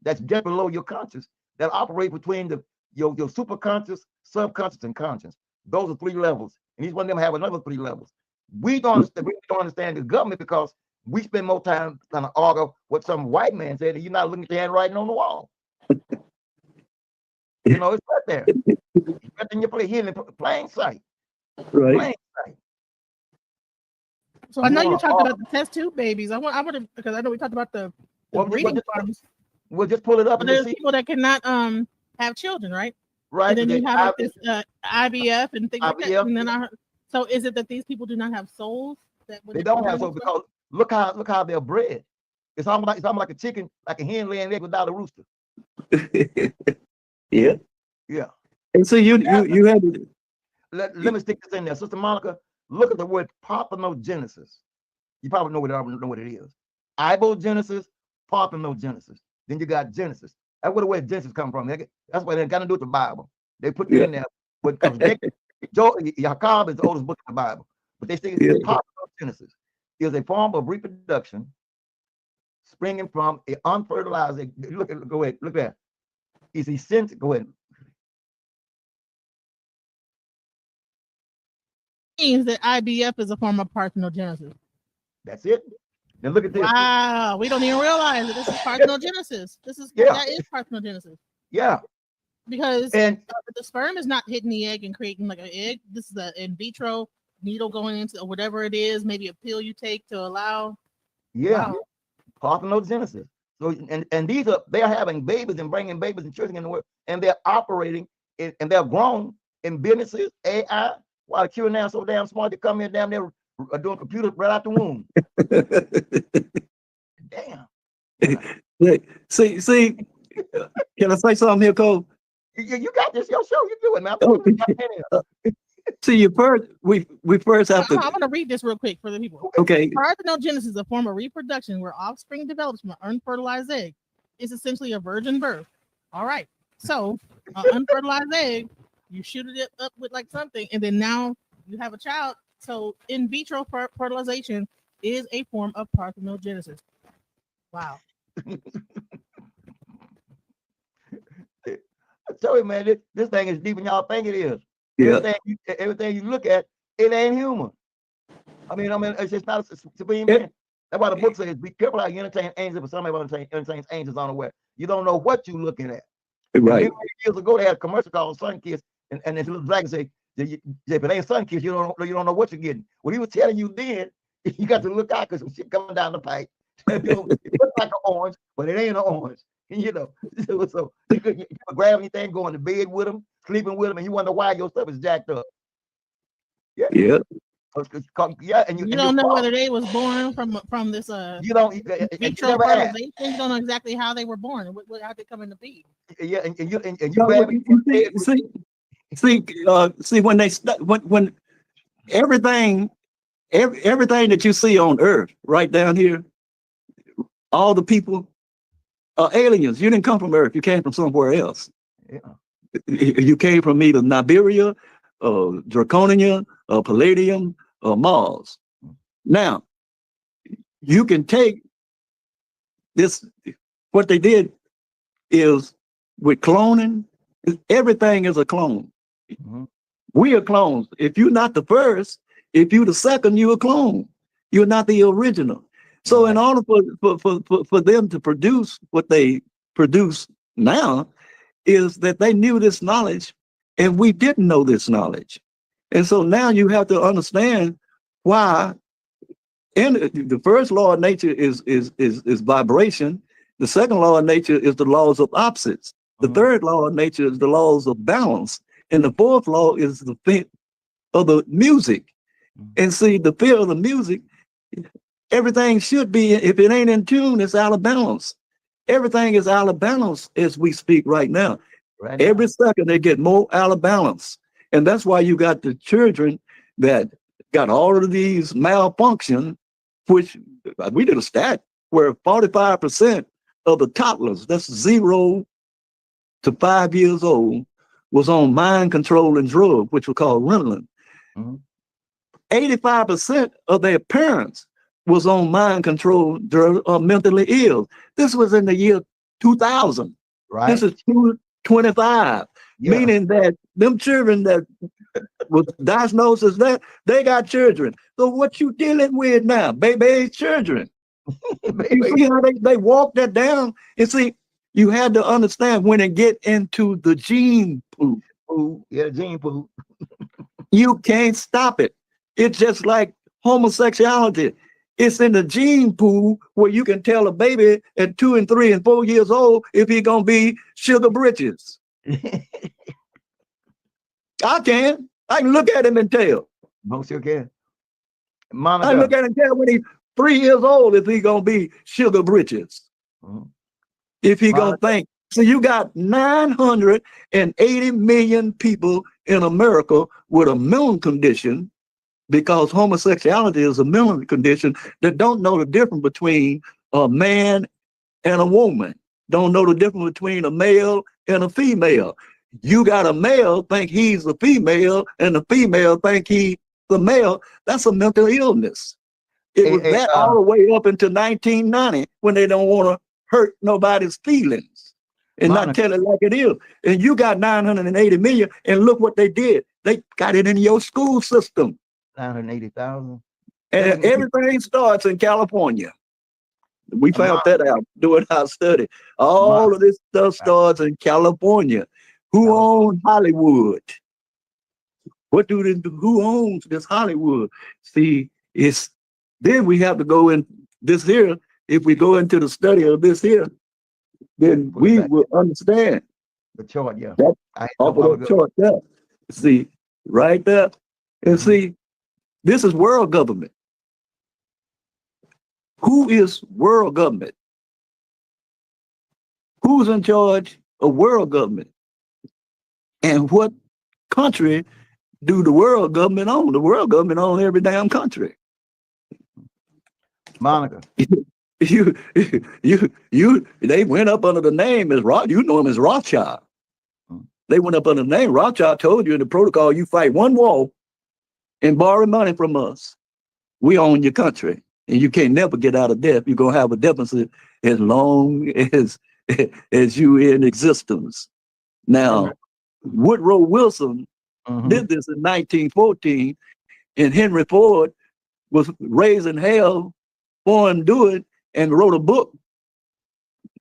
[SPEAKER 4] That's just below your conscious, that operate between your superconscious, subconscious, and conscious. Those are 3 levels, and each one of them have another 3 levels. We don't understand the government because we spend more time trying to argue what some white man said, and you're not looking at the handwriting on the wall. You know, it's right there. It's right in your here in plain sight.
[SPEAKER 3] Right.
[SPEAKER 4] Plain sight.
[SPEAKER 2] So I know you talked about the test tube babies. I want to, because I know we talked about the breeding farms.
[SPEAKER 4] We'll just pull it up.
[SPEAKER 2] But there's people that cannot have children, right?
[SPEAKER 4] Right.
[SPEAKER 2] And then you have like this IVF and things like that. And then so is it that these people do not have souls?
[SPEAKER 4] They don't have souls because look how they're bred. It's almost like a chicken, like a hen laying egg without a rooster.
[SPEAKER 3] Yeah.
[SPEAKER 4] Yeah.
[SPEAKER 3] And so you had
[SPEAKER 4] let me stick this in there. Sister Monica, look at the word parthenogenesis. You probably know what it is. Ibogenesis, parthenogenesis. Then you got Genesis. That's where the word Genesis come from. That's why they got to do with the Bible. They put it in there because Jacob is the oldest book in the Bible. But they say parthenogenesis is a form of reproduction springing from an unfertilized egg. Go ahead, look at that. It's essential. Go ahead.
[SPEAKER 2] Means that IVF is a form of parthenogenesis.
[SPEAKER 4] That's it. Now look at this.
[SPEAKER 2] Wow, we don't even realize that this is parthenogenesis. That is parthenogenesis.
[SPEAKER 4] Yeah.
[SPEAKER 2] Because the sperm is not hitting the egg and creating like an egg. This is an in vitro needle going into or whatever it is, maybe a pill you take to allow.
[SPEAKER 4] Yeah. Wow. Parthenogenesis. So and they are having babies and bringing babies and children in the world, and they're operating and they're grown in businesses, AI. While the children now so damn smart, they come in damn near doing computers right out the womb. Damn.
[SPEAKER 3] See, can I say something here, Cole?
[SPEAKER 4] You got this, your show. You do it, man.
[SPEAKER 3] See, we first have to.
[SPEAKER 2] I'm going to read this real quick for the people.
[SPEAKER 3] Okay.
[SPEAKER 2] Parthenogenesis is a form of reproduction where offspring develops from an unfertilized egg. It's essentially a virgin birth. All right. So, an unfertilized egg, you shoot it up with like something, and then now you have a child. So, in vitro fertilization is a form of parthenogenesis. Wow.
[SPEAKER 4] I tell you, man, this thing is deeper than y'all think it is.
[SPEAKER 3] Yeah.
[SPEAKER 4] Everything you look at, it ain't human. I mean, it's just not a supreme
[SPEAKER 3] It-
[SPEAKER 4] being. That's why the book says, be careful how you entertain angels, but somebody entertains angels unaware. You don't know what you're looking at. And
[SPEAKER 3] Right.
[SPEAKER 4] many years ago, they had a commercial called Sun Kiss, and this little dragon say, if it ain't Sun Kiss, you don't know what you're getting. What he was telling you then, you got to look out because some shit coming down the pipe. It looks like an orange, but it ain't an orange. You know, so you could grab anything, go into bed with them, sleeping with them, and you wonder why your stuff is jacked up.
[SPEAKER 3] Yeah.
[SPEAKER 4] Yeah, and
[SPEAKER 2] You don't know whether they was born from this
[SPEAKER 4] you don't
[SPEAKER 2] vitro
[SPEAKER 4] never ask.
[SPEAKER 2] fertilization. You don't know exactly how they were born and how they come into being.
[SPEAKER 4] Yeah, and you
[SPEAKER 3] No,
[SPEAKER 4] grab
[SPEAKER 3] see when they when everything that you see on Earth right down here, all the people are aliens. You didn't come from Earth. You came from somewhere else.
[SPEAKER 4] Yeah.
[SPEAKER 3] You came from either Nibiria, Draconia, Palladium, or Mars. Now, you can take this, what they did is with cloning, everything is a clone.
[SPEAKER 4] Mhm.
[SPEAKER 3] We are clones. If you're not the first, if you're the second, you're a clone. You're not the original. So in order for them to produce what they produce now, is that they knew this knowledge and we didn't know this knowledge. And so now you have to understand why. And the first law of nature is vibration. The second law of nature is the laws of opposites. The third law of nature is the laws of balance. And the fourth law is the fear of the music. And see, the fear of the music, everything should be, if it ain't in tune, it's out of balance. Everything is out of balance as we speak right now. Every second they get more out of balance. And that's why you got the children that got all of these malfunction, which we did a stat where 45% of the toddlers, that's 0 to 5 years old, was on mind controlling drug, which we call Ritalin. 85% of their parents was on mind control drug or mentally ill. This was in the year 2000.
[SPEAKER 4] Right.
[SPEAKER 3] This is 2025, meaning that them children that was diagnosed as that, they got children. So what you dealing with now? Baby children. You see how they walk that down? And see, you had to understand when it get into the gene pool.
[SPEAKER 4] Yeah, gene pool.
[SPEAKER 3] You can't stop it. It's just like homosexuality. It's in the gene pool where you can tell a baby at 2 and 3 and 4 years old if he's gonna be sugar britches. I can look at him and tell.
[SPEAKER 4] Most you can.
[SPEAKER 3] I look at him and tell when he's 3 years old if he's gonna be sugar britches. If he gonna think. So you got 980 million people in America with a mental condition, because homosexuality is a mental condition, that don't know the difference between a man and a woman, don't know the difference between a male and a female. You got a male think he's a female and a female think he's the male. That's a mental illness. It was that all the way up into 1990 when they don't want to hurt nobody's feelings and not tell it like it is. And you got 980 million, and look what they did. They got it in your school system.
[SPEAKER 4] 980,000.
[SPEAKER 3] And everything starts in California. We found that out doing our study. All of this stuff starts in California. Who owns Hollywood? Who owns this Hollywood? See, then we have to go in this here. If we go into the study of this here, then we will understand.
[SPEAKER 4] The chart, yeah.
[SPEAKER 3] Off of the chart there. See, right there. And see, this is world government. Who is world government? Who's in charge of world government? And what country do the world government own? The world government owns every damn country.
[SPEAKER 4] Monica.
[SPEAKER 3] They went up under the name as you know him as Rothschild. They went up under the name. Rothschild told you in the protocol, you fight one war and borrow money from us. We own your country. And you can't never get out of debt. You're gonna have a deficit as long as you in existence. Now, Woodrow Wilson did this in 1914, and Henry Ford was raising hell for him to do it, and wrote a book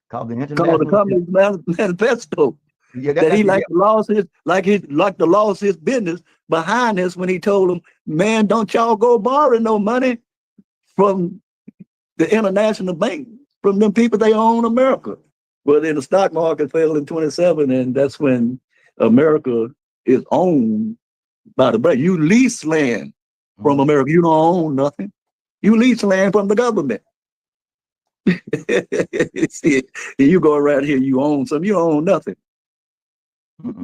[SPEAKER 4] Called the
[SPEAKER 3] called the
[SPEAKER 4] International.
[SPEAKER 3] Communist Manifesto.
[SPEAKER 4] Yeah,
[SPEAKER 3] That he like to lost his business behind this when he told them, man, don't y'all go borrow no money from the international bank, from them people they own America. Well, then the stock market fell in 27, and that's when America is owned by the bank. You lease land from America. You don't own nothing. You lease land from the government. See, you go around here, you own something. You don't own nothing.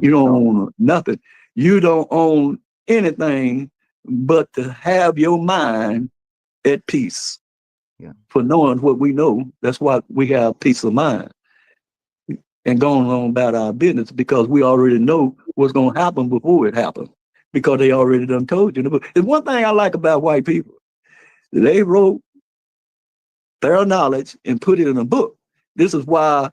[SPEAKER 3] You don't own nothing. You don't own anything but to have your mind at peace.
[SPEAKER 4] Yeah.
[SPEAKER 3] For knowing what we know, that's why we have peace of mind and going on about our business, because we already know what's going to happen before it happens, because they already done told you. There's one thing I like about white people. They wrote their knowledge and put it in a book. This is why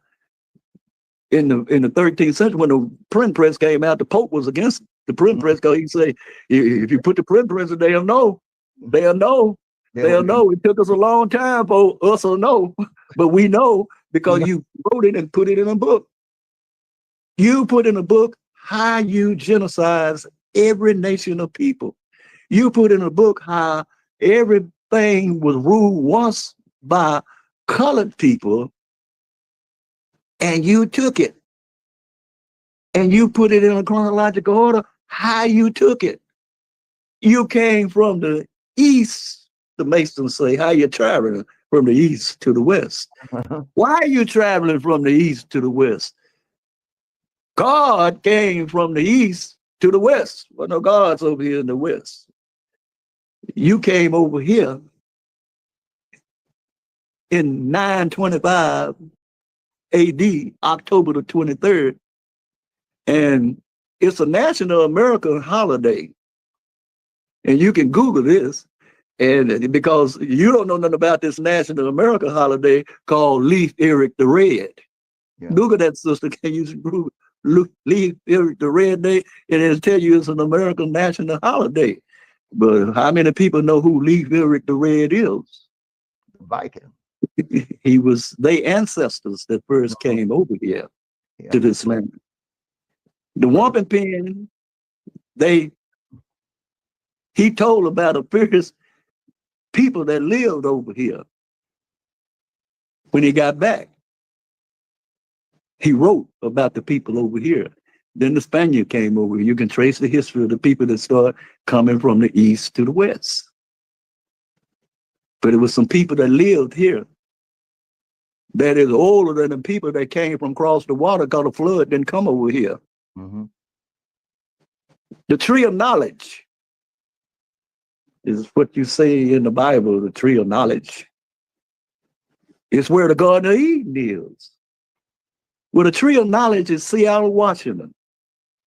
[SPEAKER 3] in the 13th century, when the print press came out, the Pope was against the print press, because he say, if you put the print press, they'll know. They'll know. They'll know. It took us a long time for us to know, but we know because you wrote it and put it in a book. You put in a book how you genocide every nation of people. You put in a book how everything was ruled once by colored people, and you took it. And you put it in a chronological order how you took it. You came from the east, the Masons say, how you traveling from the east to the west. Why are you traveling from the east to the west? God came from the east to the west. Well, no, God's over here in the west. You came over here in 925 AD, October the 23rd, and it's a national American holiday. And you can Google this, and because you don't know nothing about this national American holiday called Leif Eric the Red. Yeah. Google that, sister. Can you Google Leif Eric the Red Day? And it'll tell you it's an American national holiday. But how many people know who Leif Eric the Red is?
[SPEAKER 4] Viking.
[SPEAKER 3] He was their ancestors that first came over here to this land. The Wampum Pen, he told about the fierce people that lived over here. When he got back, he wrote about the people over here. Then the Spaniard came over. You can trace the history of the people that started coming from the east to the west. But it was some people that lived here that is older than the people that came from across the water, because the flood didn't come over here. The tree of knowledge is what you say in the Bible, the tree of knowledge. It's where the Garden of Eden is. Well, the tree of knowledge is Seattle, Washington,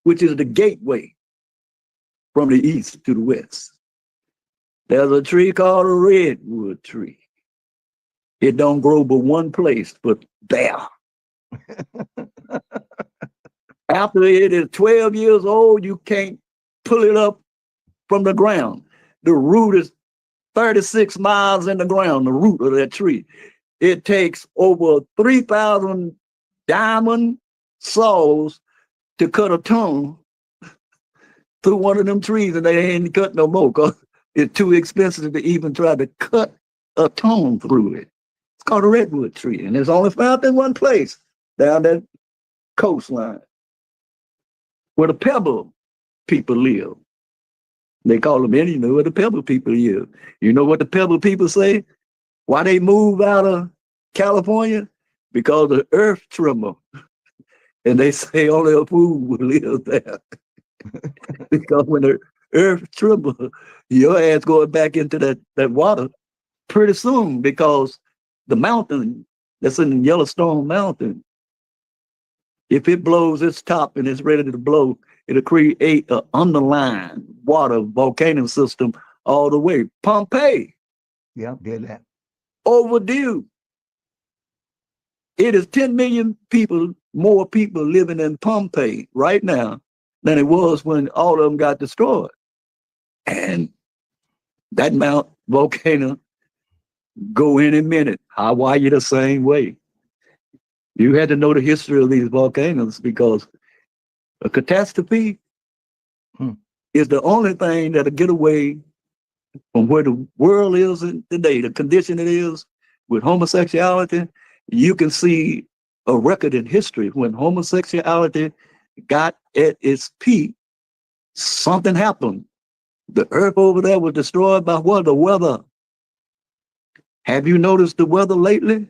[SPEAKER 3] which is the gateway from the east to the west. There's a tree called a redwood tree. It don't grow but one place, but there. After it is 12 years old, you can't pull it up from the ground. The root is 36 miles in the ground, the root of that tree. It takes over 3,000 diamond saws to cut a tongue through one of them trees, and they ain't cut no more because it's too expensive to even try to cut a tongue through it. It's called a redwood tree, and it's only found in one place, down that coastline, where the pebble people live. They call them Indian, where the pebble people live. You know what the pebble people say? Why they move out of California? Because the earth tremble. And they say only a fool will live there. Because when the earth tremble, your ass going back into that water pretty soon, because the mountain that's in Yellowstone Mountain, if it blows its top and it's ready to blow, it'll create an underlying water volcano system all the way. Pompeii.
[SPEAKER 4] Yeah, did that.
[SPEAKER 3] overdue. It is 10 million people, more people living in Pompeii right now than it was when all of them got destroyed. And that Mount volcano go any minute. Hawaii the same way. You had to know the history of these volcanoes because a catastrophe is the only thing that'll get away from where the world is today, the condition it is with homosexuality. You can see a record in history when homosexuality got at its peak, something happened. The earth over there was destroyed by what? The weather. Have you noticed the weather lately?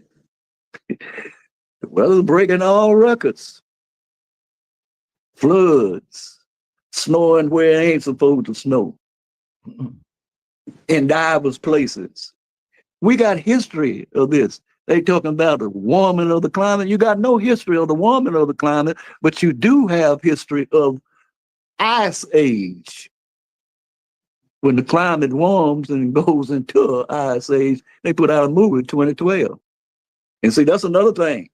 [SPEAKER 3] The weather's breaking all records. Floods, snowing where it ain't supposed to snow in diverse places. We got history of this. They talking about the warming of the climate. You got no history of the warming of the climate, but you do have history of ice age. When the climate warms and goes into an ice age, they put out a movie, 2012. And see, that's another thing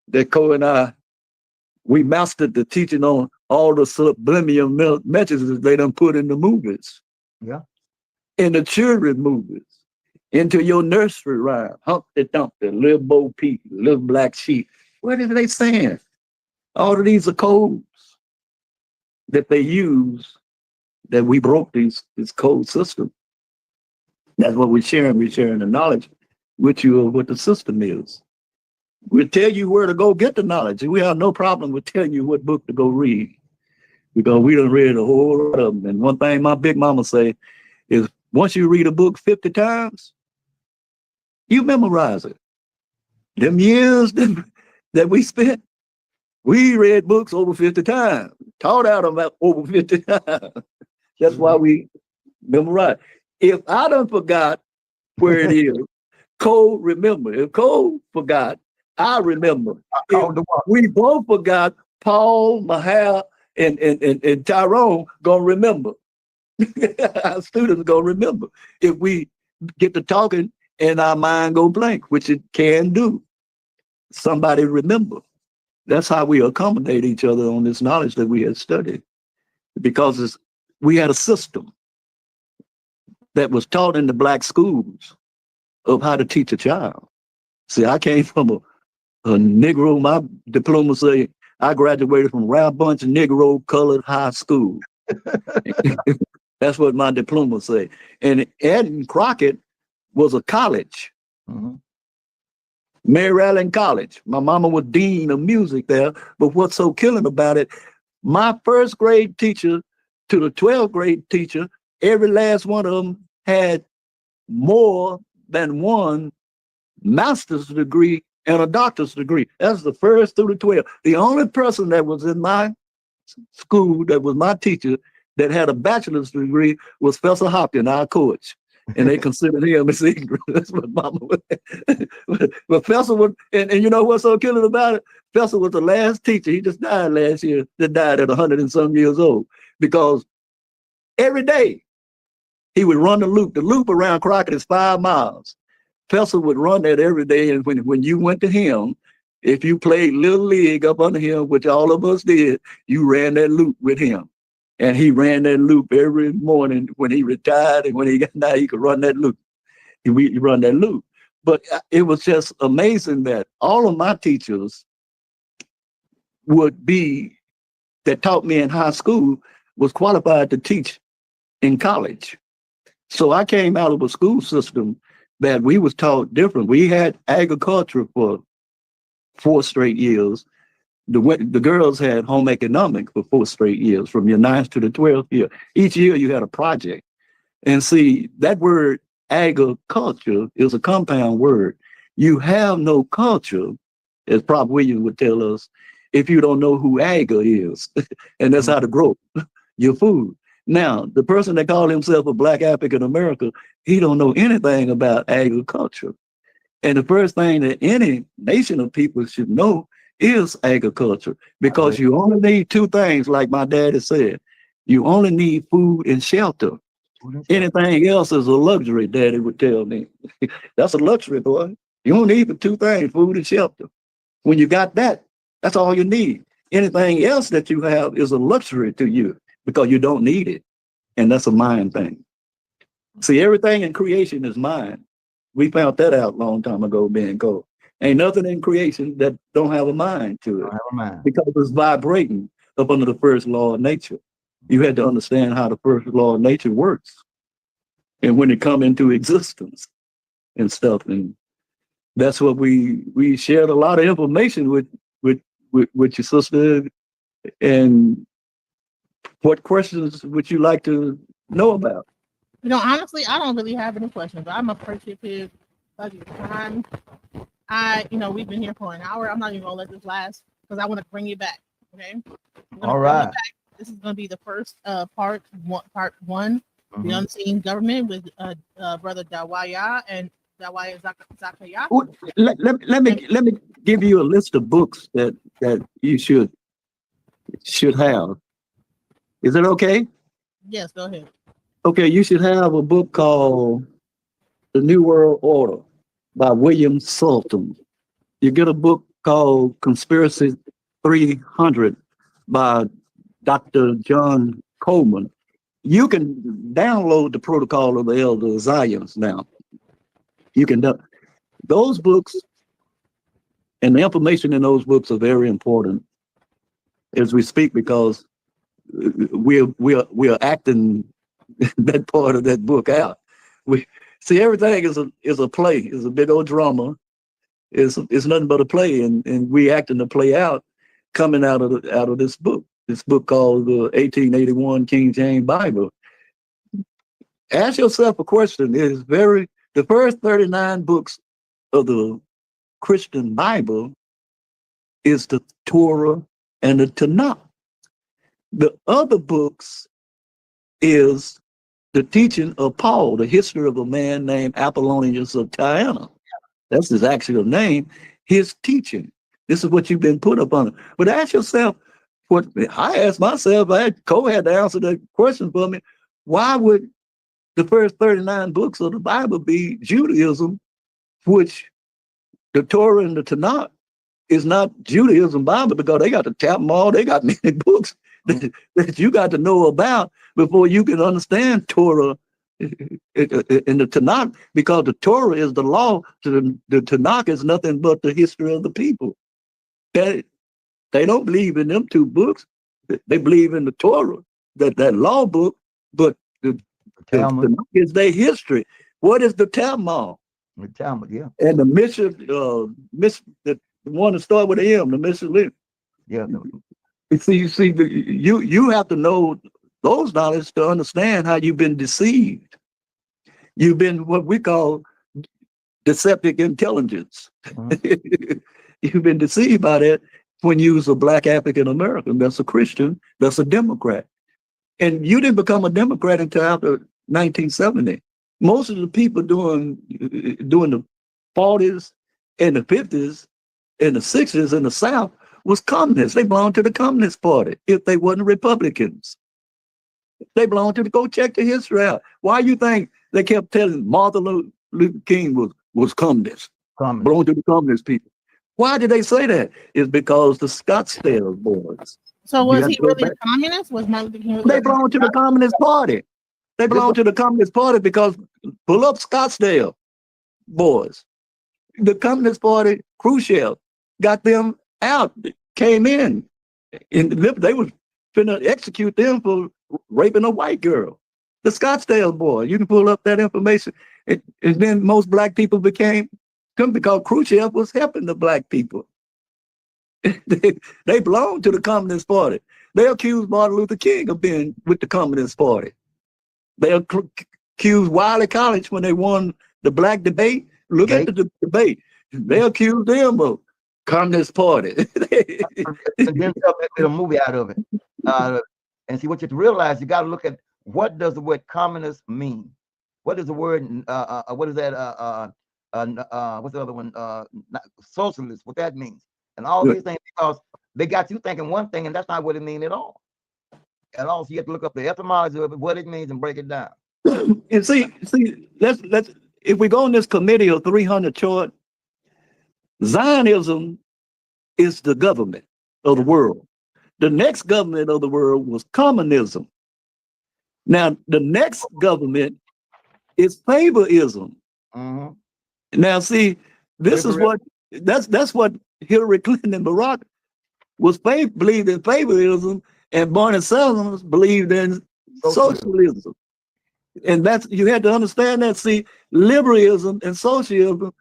[SPEAKER 3] that Co and I, we mastered the teaching on all the subliminal messages they done put in the movies.
[SPEAKER 4] Yeah.
[SPEAKER 3] In the children movies, into your nursery rhyme, Humpty Dumpty, Little Bo Peep, Little Black Sheep. What are they saying? All of these are codes that they use, that we broke this code system. That's what we're sharing. We're sharing the knowledge with you of what the system is. We'll tell you where to go get the knowledge. We have no problem with telling you what book to go read, because we done read a whole lot of them. And one thing my big mama say is, once you read a book 50 times, you memorize it. Them years that we spent, we read books over 50 times, taught out about over 50 times. That's why we memorize. If I done forgot where it is, Cole remember. If Cole forgot, I remember. We both forgot, Paul, Mahal, and Tyrone gonna remember. Our students gonna remember if we get to talking and our mind go blank, which it can do. Somebody remember. That's how we accommodate each other on this knowledge that we had studied, because we had a system that was taught in the black schools of how to teach a child. See, I came from a Negro. My diploma say I graduated from Round Bunch Negro Colored High School. That's what my diploma say. And Ed Crockett was a college, Mary Allen College. My mama was dean of music there. But what's so killing about it, my first grade teacher to the 12th grade teacher, every last one of them had more than one master's degree and a doctor's degree. That's the first through the 12th. The only person that was in my school that was my teacher that had a bachelor's degree was Professor Hopkins, our coach. And they considered him as ignorant. That's what mama was. But Professor was, and you know what's so killing about it? Professor was the last teacher. He just died last year. That died at 100 and some years old. Because every day he would run the loop. The loop around Crockett is 5 miles. Professor would run that every day. And when you went to him, if you played Little League up under him, which all of us did, you ran that loop with him. And he ran that loop every morning when he retired, and when he got out, he could run that loop. He run that loop. But it was just amazing that all of my teachers that taught me in high school was qualified to teach in college. So I came out of a school system that we was taught different. We had agriculture for 4 straight years. The girls had home economics for 4 straight years, from your 9th to the 12th year. Each year you had a project. And see, that word agriculture is a compound word. You have no culture, as Prof. Williams would tell us, if you don't know who agar is. And that's how to grow your food. Now, the person that called himself a Black African American, he don't know anything about agriculture. And the first thing that any nation of people should know is agriculture, because you only need 2 things, like my daddy said. You only need food and shelter.
[SPEAKER 4] Food and shelter.
[SPEAKER 3] Anything else is a luxury, Daddy would tell me. That's a luxury, boy. You don't need but two things, food and shelter. When you got that, that's all you need. Anything else that you have is a luxury to you because you don't need it. And that's a mind thing. See, everything in creation is mind. We found that out a long time ago, being gold. Ain't nothing in creation that don't have a mind to it
[SPEAKER 4] Don't have a mind.
[SPEAKER 3] because it's vibrating up under the first law of nature. You had to understand how the first law of nature works and when it come into existence and stuff. And that's what we shared a lot of information with your sister. And what questions would you like to know about?
[SPEAKER 2] You know, honestly, I don't really have any questions. I'm appreciative of your time. We've been here for an hour. I'm not even gonna let this last because I want to bring you back. Okay. I'm gonna
[SPEAKER 4] All
[SPEAKER 2] bring you
[SPEAKER 4] right.
[SPEAKER 2] back. This is gonna be the first part one, the
[SPEAKER 4] Mhm.
[SPEAKER 2] unseen government with brother Dawaya and Dawaya Zakaya.
[SPEAKER 3] Well, let me give you a list of books that you should have. Is it okay?
[SPEAKER 2] Yes, go ahead.
[SPEAKER 3] Okay, you should have a book called The New World Order by William Sultan. You get a book called Conspiracy 300 by Dr. John Coleman. You can download the Protocol of the Elder Zions now. You can do those books, and the information in those books are very important as we speak because we're acting that part of that book out. We see everything is a play, is a big old drama. It's nothing but a play, and we acting the play out coming out of this book. This book called the 1881 King James Bible. Ask yourself a question. The first 39 books of the Christian Bible is the Torah and the Tanakh. The other books is the teaching of Paul, the history of a man named Apollonius of Tyana. That's his actual name. His teaching. This is what you've been put upon. But ask yourself, what I asked myself, Cole had to answer that question for me. Why would the first 39 books of the Bible be Judaism, which the Torah and the Tanakh is not Judaism Bible because they got to tap them all. They got many books that you got to know about before you can understand Torah in the Tanakh, because the Torah is the law. The Tanakh is nothing but the history of the people. They don't believe in them two books. They believe in the Torah, that law book, but the
[SPEAKER 4] Talmud.
[SPEAKER 3] Tanakh is their history. What is the Talmud?
[SPEAKER 4] The Talmud, yeah.
[SPEAKER 3] And the the one that start with M, the Michelin.
[SPEAKER 4] Yeah.
[SPEAKER 3] You have to know those knowledge to understand how you've been deceived. You've been what we call deceptive intelligence.
[SPEAKER 4] Mhm.
[SPEAKER 3] You've been deceived by that when you was a black African American. That's a Christian. That's a Democrat. And you didn't become a Democrat until after 1970. Most of the people during the 40s and the 50s and the 60s in the South was communists. They belonged to the Communist Party if they wasn't Republicans. They belonged to go check the history out. Why you think they kept telling Martin Luther King was communist,
[SPEAKER 4] Communist.
[SPEAKER 3] belonged to the communist people? Why did they say that? It's because the Scottsdale boys.
[SPEAKER 2] So
[SPEAKER 3] You
[SPEAKER 2] was
[SPEAKER 3] have
[SPEAKER 2] he
[SPEAKER 3] to go
[SPEAKER 2] really a
[SPEAKER 3] back.
[SPEAKER 2] communist? Was Martin Luther King
[SPEAKER 3] They
[SPEAKER 2] really?
[SPEAKER 3] belong to the Communist Party. They belong to the Communist Party because pull up Scottsdale boys. The Communist Party, Khrushchev, got them out, came in, and they was finna execute them for raping a white girl. The Scottsdale boy, you can pull up that information. And then most black people became, because Khrushchev was helping the black people. They belong to the Communist Party. They accused Martin Luther King of being with the Communist Party. They accused Wiley College when they won the black debate. Look at the debate. They accused them of Communist Party.
[SPEAKER 4] And then made a movie out of it. And see, what you have to realize, you got to look at what does the word communist mean? What is the word? What is that? What's the other one? Socialist. What that means? And all these things, because they got you thinking one thing, and that's not what it means at all. And also, you have to look up the etymology of it, what it means, and break it down.
[SPEAKER 3] And see, let's if we go on this committee of 300 chart, Zionism is the government of the world. The next government of the world was communism. Now, the next government is favorism.
[SPEAKER 4] Mhm.
[SPEAKER 3] Now, see, this is what that's what Hillary Clinton and Barack believed in favorism, and Barney Sanders believed in socialism. And that's you had to understand that. See, liberalism and socialism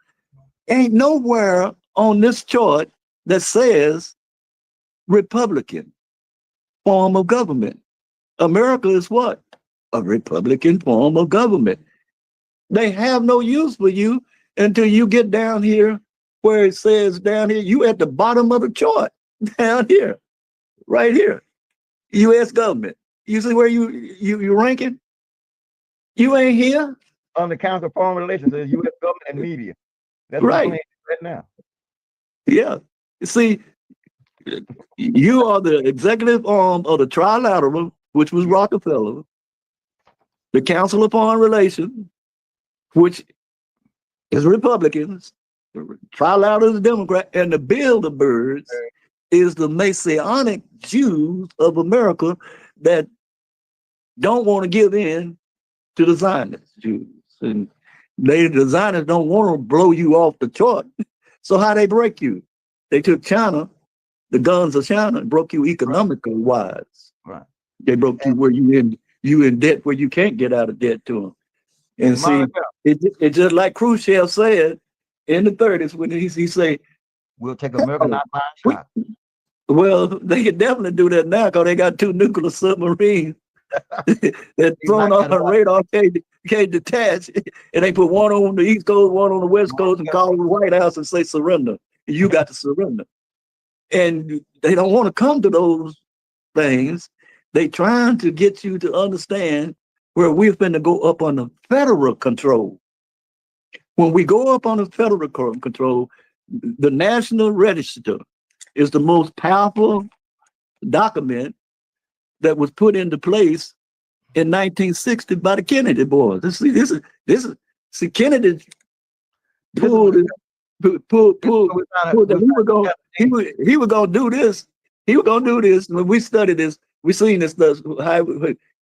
[SPEAKER 3] ain't nowhere on this chart that says Republican form of government. America is what? A Republican form of government. They have no use for you until you get down here where it says down here, you at the bottom of the chart, down here, right here, U.S. government. You see where you ranking? You ain't here.
[SPEAKER 4] On the Council of Foreign Relations, the U.S. government and media. That's
[SPEAKER 3] right.
[SPEAKER 4] Right now.
[SPEAKER 3] Yeah. See, you are the executive arm of the Trilateral, which was Rockefeller, the Council of Foreign Relations, which is Republicans, Trilateral is Democrat, and the Bilderbergs is the Messianic Jews of America that don't want to give in to the Zionist Jews. And the Zionists don't want to blow you off the chart. So how they break you? They took China, the guns of China, and broke you economically wise.
[SPEAKER 4] Right.
[SPEAKER 3] They broke you where you in debt where you can't get out of debt to them. And see, it's just like Khrushchev said in the 30s when he say,
[SPEAKER 4] we'll take America not by a shot.
[SPEAKER 3] Well, they can definitely do that now because they got 2 nuclear submarines that thrown off on radar, can't detach, and they put one on the East Coast, one on the West Coast, and call the White House and say surrender. You got to surrender. And they don't want to come to those things. They trying to get you to understand where we're finna go up on the federal control. When we go up on the federal control, the National Register is the most powerful document that was put into place in 1960 by the Kennedy boys. See, Kennedy pulled that he was gonna do this. He was gonna do this. When we studied this, we seen this stuff.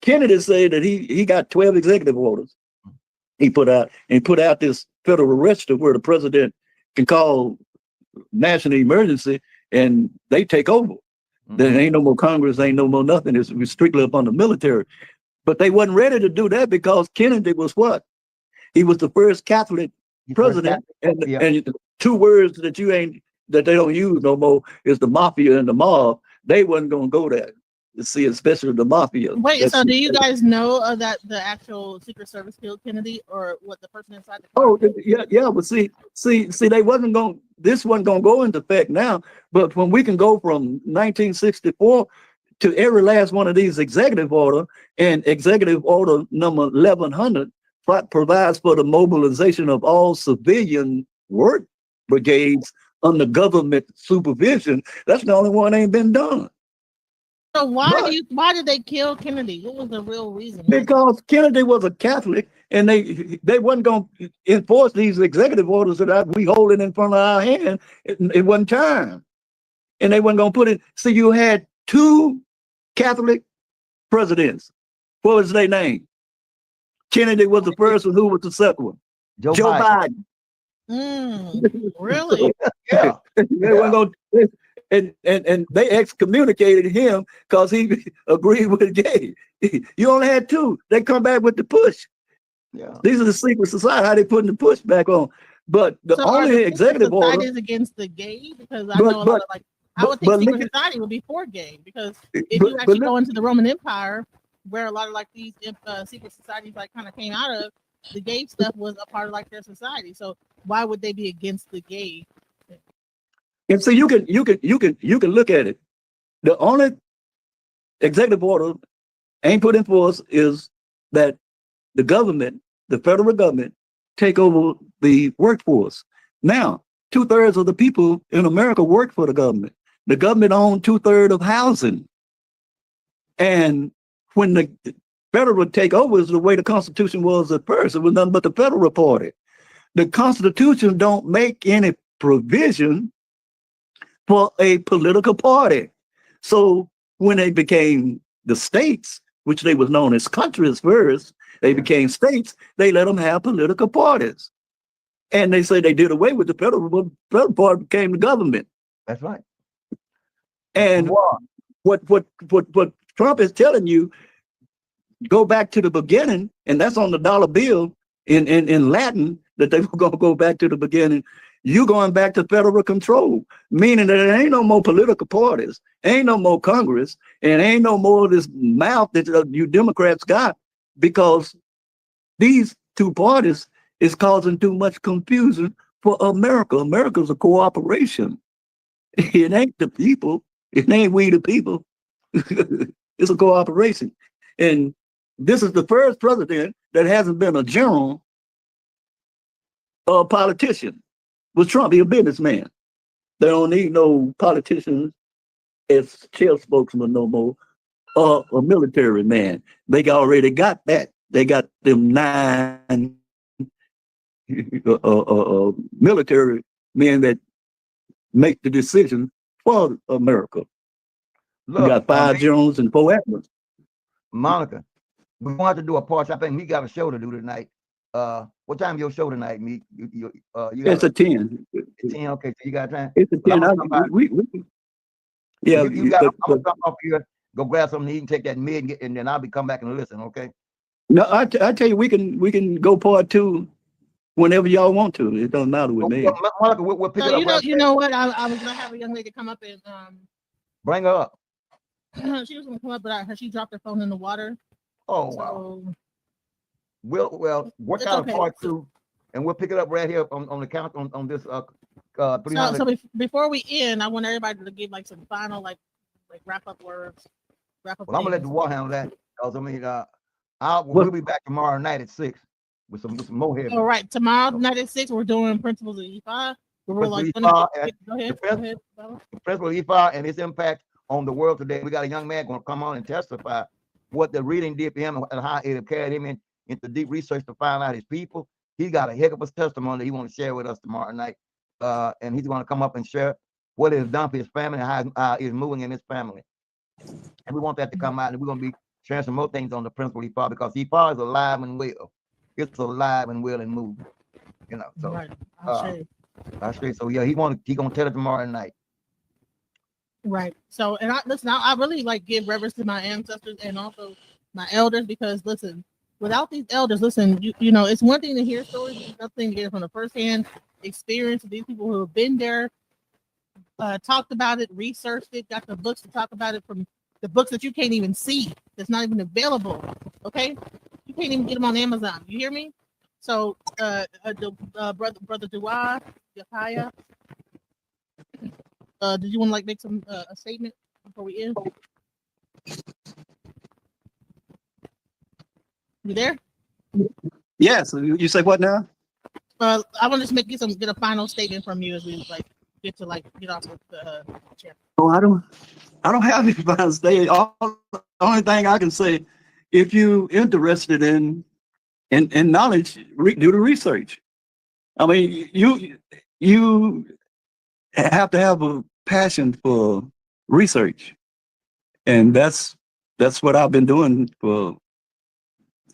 [SPEAKER 3] Kennedy said that he got 12 executive orders. He put out this federal register where the president can call national emergency and they take over. There ain't no more Congress, ain't no more nothing. It's strictly upon the military. But they wasn't ready to do that because Kennedy was what? He was the first Catholic president, and 2 words that they don't use no more is the mafia and the mob. They wasn't gonna go there. You see, especially the mafia.
[SPEAKER 2] Wait, so do you guys know that the actual Secret Service killed Kennedy, or what the person inside the car?
[SPEAKER 3] Oh, yeah, but see, they wasn't going. This wasn't going to go into effect now. But when we can go from 1964 to every last one of these executive order, and executive order number 1100 provides for the mobilization of all civilian work brigades under government supervision. That's the only one that ain't been done.
[SPEAKER 2] So why did they kill Kennedy? What was the real reason?
[SPEAKER 3] Because Kennedy was a Catholic, and they wasn't going to enforce these executive orders that we holding in front of our hand. It wasn't time, and they wasn't going to put it. So you had 2 Catholic presidents. What was their name? Kennedy was the first one. Who was the second one? Joe Biden.
[SPEAKER 2] Really?
[SPEAKER 4] Yeah.
[SPEAKER 3] They weren't going to. And they excommunicated him because he agreed with gay. You only had 2. They come back with the push.
[SPEAKER 4] Yeah.
[SPEAKER 3] These are the secret society, how they putting the push back on. But the only executive order
[SPEAKER 2] is against the gay, because I know a lot of I would think secret society would be for gay, because if you actually go into the Roman Empire, where a lot of these secret societies kind of came out of, the gay stuff was a part of their society. So why would they be against the gay?
[SPEAKER 3] And so you can look at it. The only executive order ain't put in force is that the government, the federal government, take over the workforce. Now, 2/3 of the people in America work for the government. The government owns 2/3 of housing. And when federal takeover is the way the Constitution was at first. It was nothing but the Federal Party. The Constitution don't make any provision for a political party. So when they became the states, which they was known as countries first, they became states, they let them have political parties. And they say they did away with the federal party became the government.
[SPEAKER 4] That's right.
[SPEAKER 3] And what Trump is telling you, go back to the beginning, and that's on the dollar bill in Latin, that they were going to go back to the beginning. You going back to federal control, meaning that there ain't no more political parties, ain't no more Congress, and ain't no more of this mouth that you Democrats got, because these two parties is causing too much confusion for America. America's a cooperation. It ain't the people. It ain't we the people. It's a cooperation. And this is the first president that hasn't been a general or a politician. Was Trump, he a businessman. They don't need no politicians as chair spokesman no more, or a military man. They already got that. They got them 9 military men that make the decision for America.
[SPEAKER 4] Look,
[SPEAKER 3] we got 5 generals and 4 admirals.
[SPEAKER 4] Monica, we want to do a part. I think we got a show to do tonight. What time your show tonight, me? You got
[SPEAKER 3] it's a 10.
[SPEAKER 4] 10. Okay, so you got time.
[SPEAKER 3] It's a 10. Yeah,
[SPEAKER 4] you got. I'm gonna come off here, go grab something to eat, and take that mid, and then I'll be come back and listen. Okay.
[SPEAKER 3] No, I tell you, we can go part 2 whenever y'all want to. It doesn't matter with me.
[SPEAKER 4] Monica, we'll pick
[SPEAKER 2] So
[SPEAKER 4] it up.
[SPEAKER 2] you know what? I was gonna have a young lady come up and
[SPEAKER 4] bring her up.
[SPEAKER 2] She was gonna come up, but she dropped her phone in the water.
[SPEAKER 4] Oh wow. Well, work out a part 2, and we'll pick it up right here on the count on this 300.
[SPEAKER 2] So before we end, I want everybody to give like some final like wrap up words.
[SPEAKER 4] Well, I'm gonna let the war handle that, because I mean, we'll be back tomorrow night at 6 with some more heavy.
[SPEAKER 2] All right, tomorrow night at 6, we're doing Principles of E5. We're like, go ahead.
[SPEAKER 4] Principle of E5 and its impact on the world today. We got a young man going to come on and testify what the reading did for him and how it carried him into deep research to find out his people. He got a heck of a testimony that he want to share with us tomorrow night. And he's going to come up and share what it has done for his family and how he's moving in his family. And we want that to come out, and we're going to be sharing some more things on the Principle E5, because E5 is alive and well. It's alive and well and moving. You know, so
[SPEAKER 2] right.
[SPEAKER 4] I say so. Yeah, he gonna tell it tomorrow night.
[SPEAKER 2] Right. So, and I really like give reverence to my ancestors and also my elders, because listen, without these elders, listen, you know, it's one thing to hear stories, it's another thing to get it from the firsthand experience of these people who have been there, talked about it, researched it, got the books to talk about it, from the books that you can't even see, that's not even available. Okay, you can't even get them on Amazon. You hear me? So, brother Dua, Yashabiyah, did you want to like make some a statement before we end? You there?
[SPEAKER 3] Yes. You say what now?
[SPEAKER 2] I want to get a final statement from you as we like get off of the chair.
[SPEAKER 3] Oh, I don't have any final statement. The only thing I can say, if you interested in knowledge, do the research. I mean, you have to have a passion for research, and that's what I've been doing for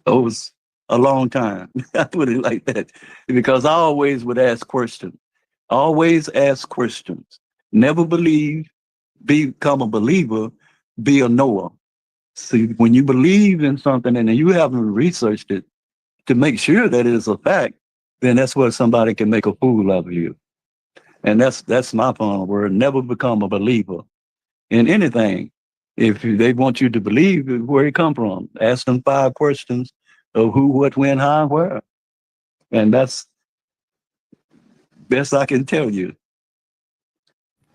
[SPEAKER 3] a long time. I put it like that, because I always would ask questions. Always ask questions. Never believe. Become a believer. Be a knower. See, when you believe in something and you haven't researched it to make sure that it is a fact, then that's where somebody can make a fool of you. And that's my final word. Never become a believer in anything. If they want you to believe where it come from, ask them 5 questions of who, what, when, how, and where. And that's best I can tell you.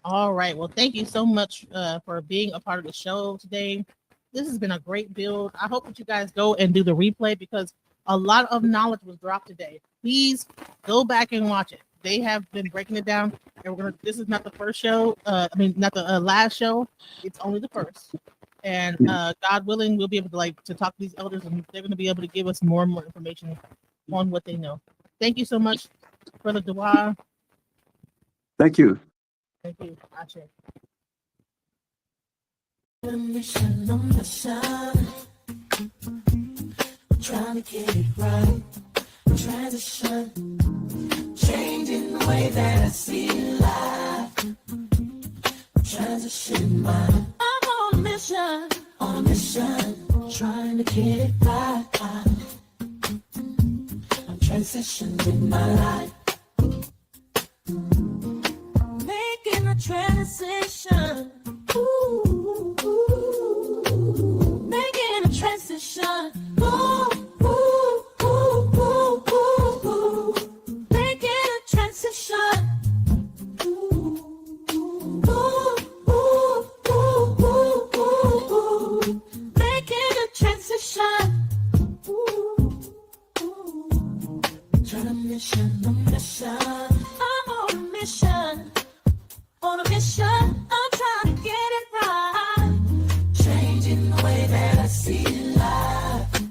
[SPEAKER 2] All right. Well, thank you so much for being a part of the show today. This has been a great build. I hope that you guys go and do the replay, because a lot of knowledge was dropped today. Please go back and watch it. They have been breaking it down, and this is not the first show. Not the last show. It's only the first. And
[SPEAKER 3] Yeah.
[SPEAKER 2] God willing, we'll be able to talk to these elders, and they're going to be able to give us more and more information on what they know. Thank you so much, Brother Dewar.
[SPEAKER 3] Thank you.
[SPEAKER 2] Thank you. Ashe.
[SPEAKER 1] Mission on the sun, trying to get it right. Transition, changing the way that I see life. Transition mind. I'm on a mission, trying to get it right. I'm transitioning my life, making a transition. Ooh, making a transition. Ooh, ooh, ooh, ooh, ooh, ooh. Making a transition. Ooh, ooh, ooh, ooh, ooh, ooh. Making a transition. Ooh, ooh. Trying to mission, a mission. I'm on a mission. On a mission, I'm trying to get it right. Changing the way that I see life.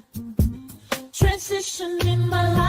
[SPEAKER 1] Transition in my life.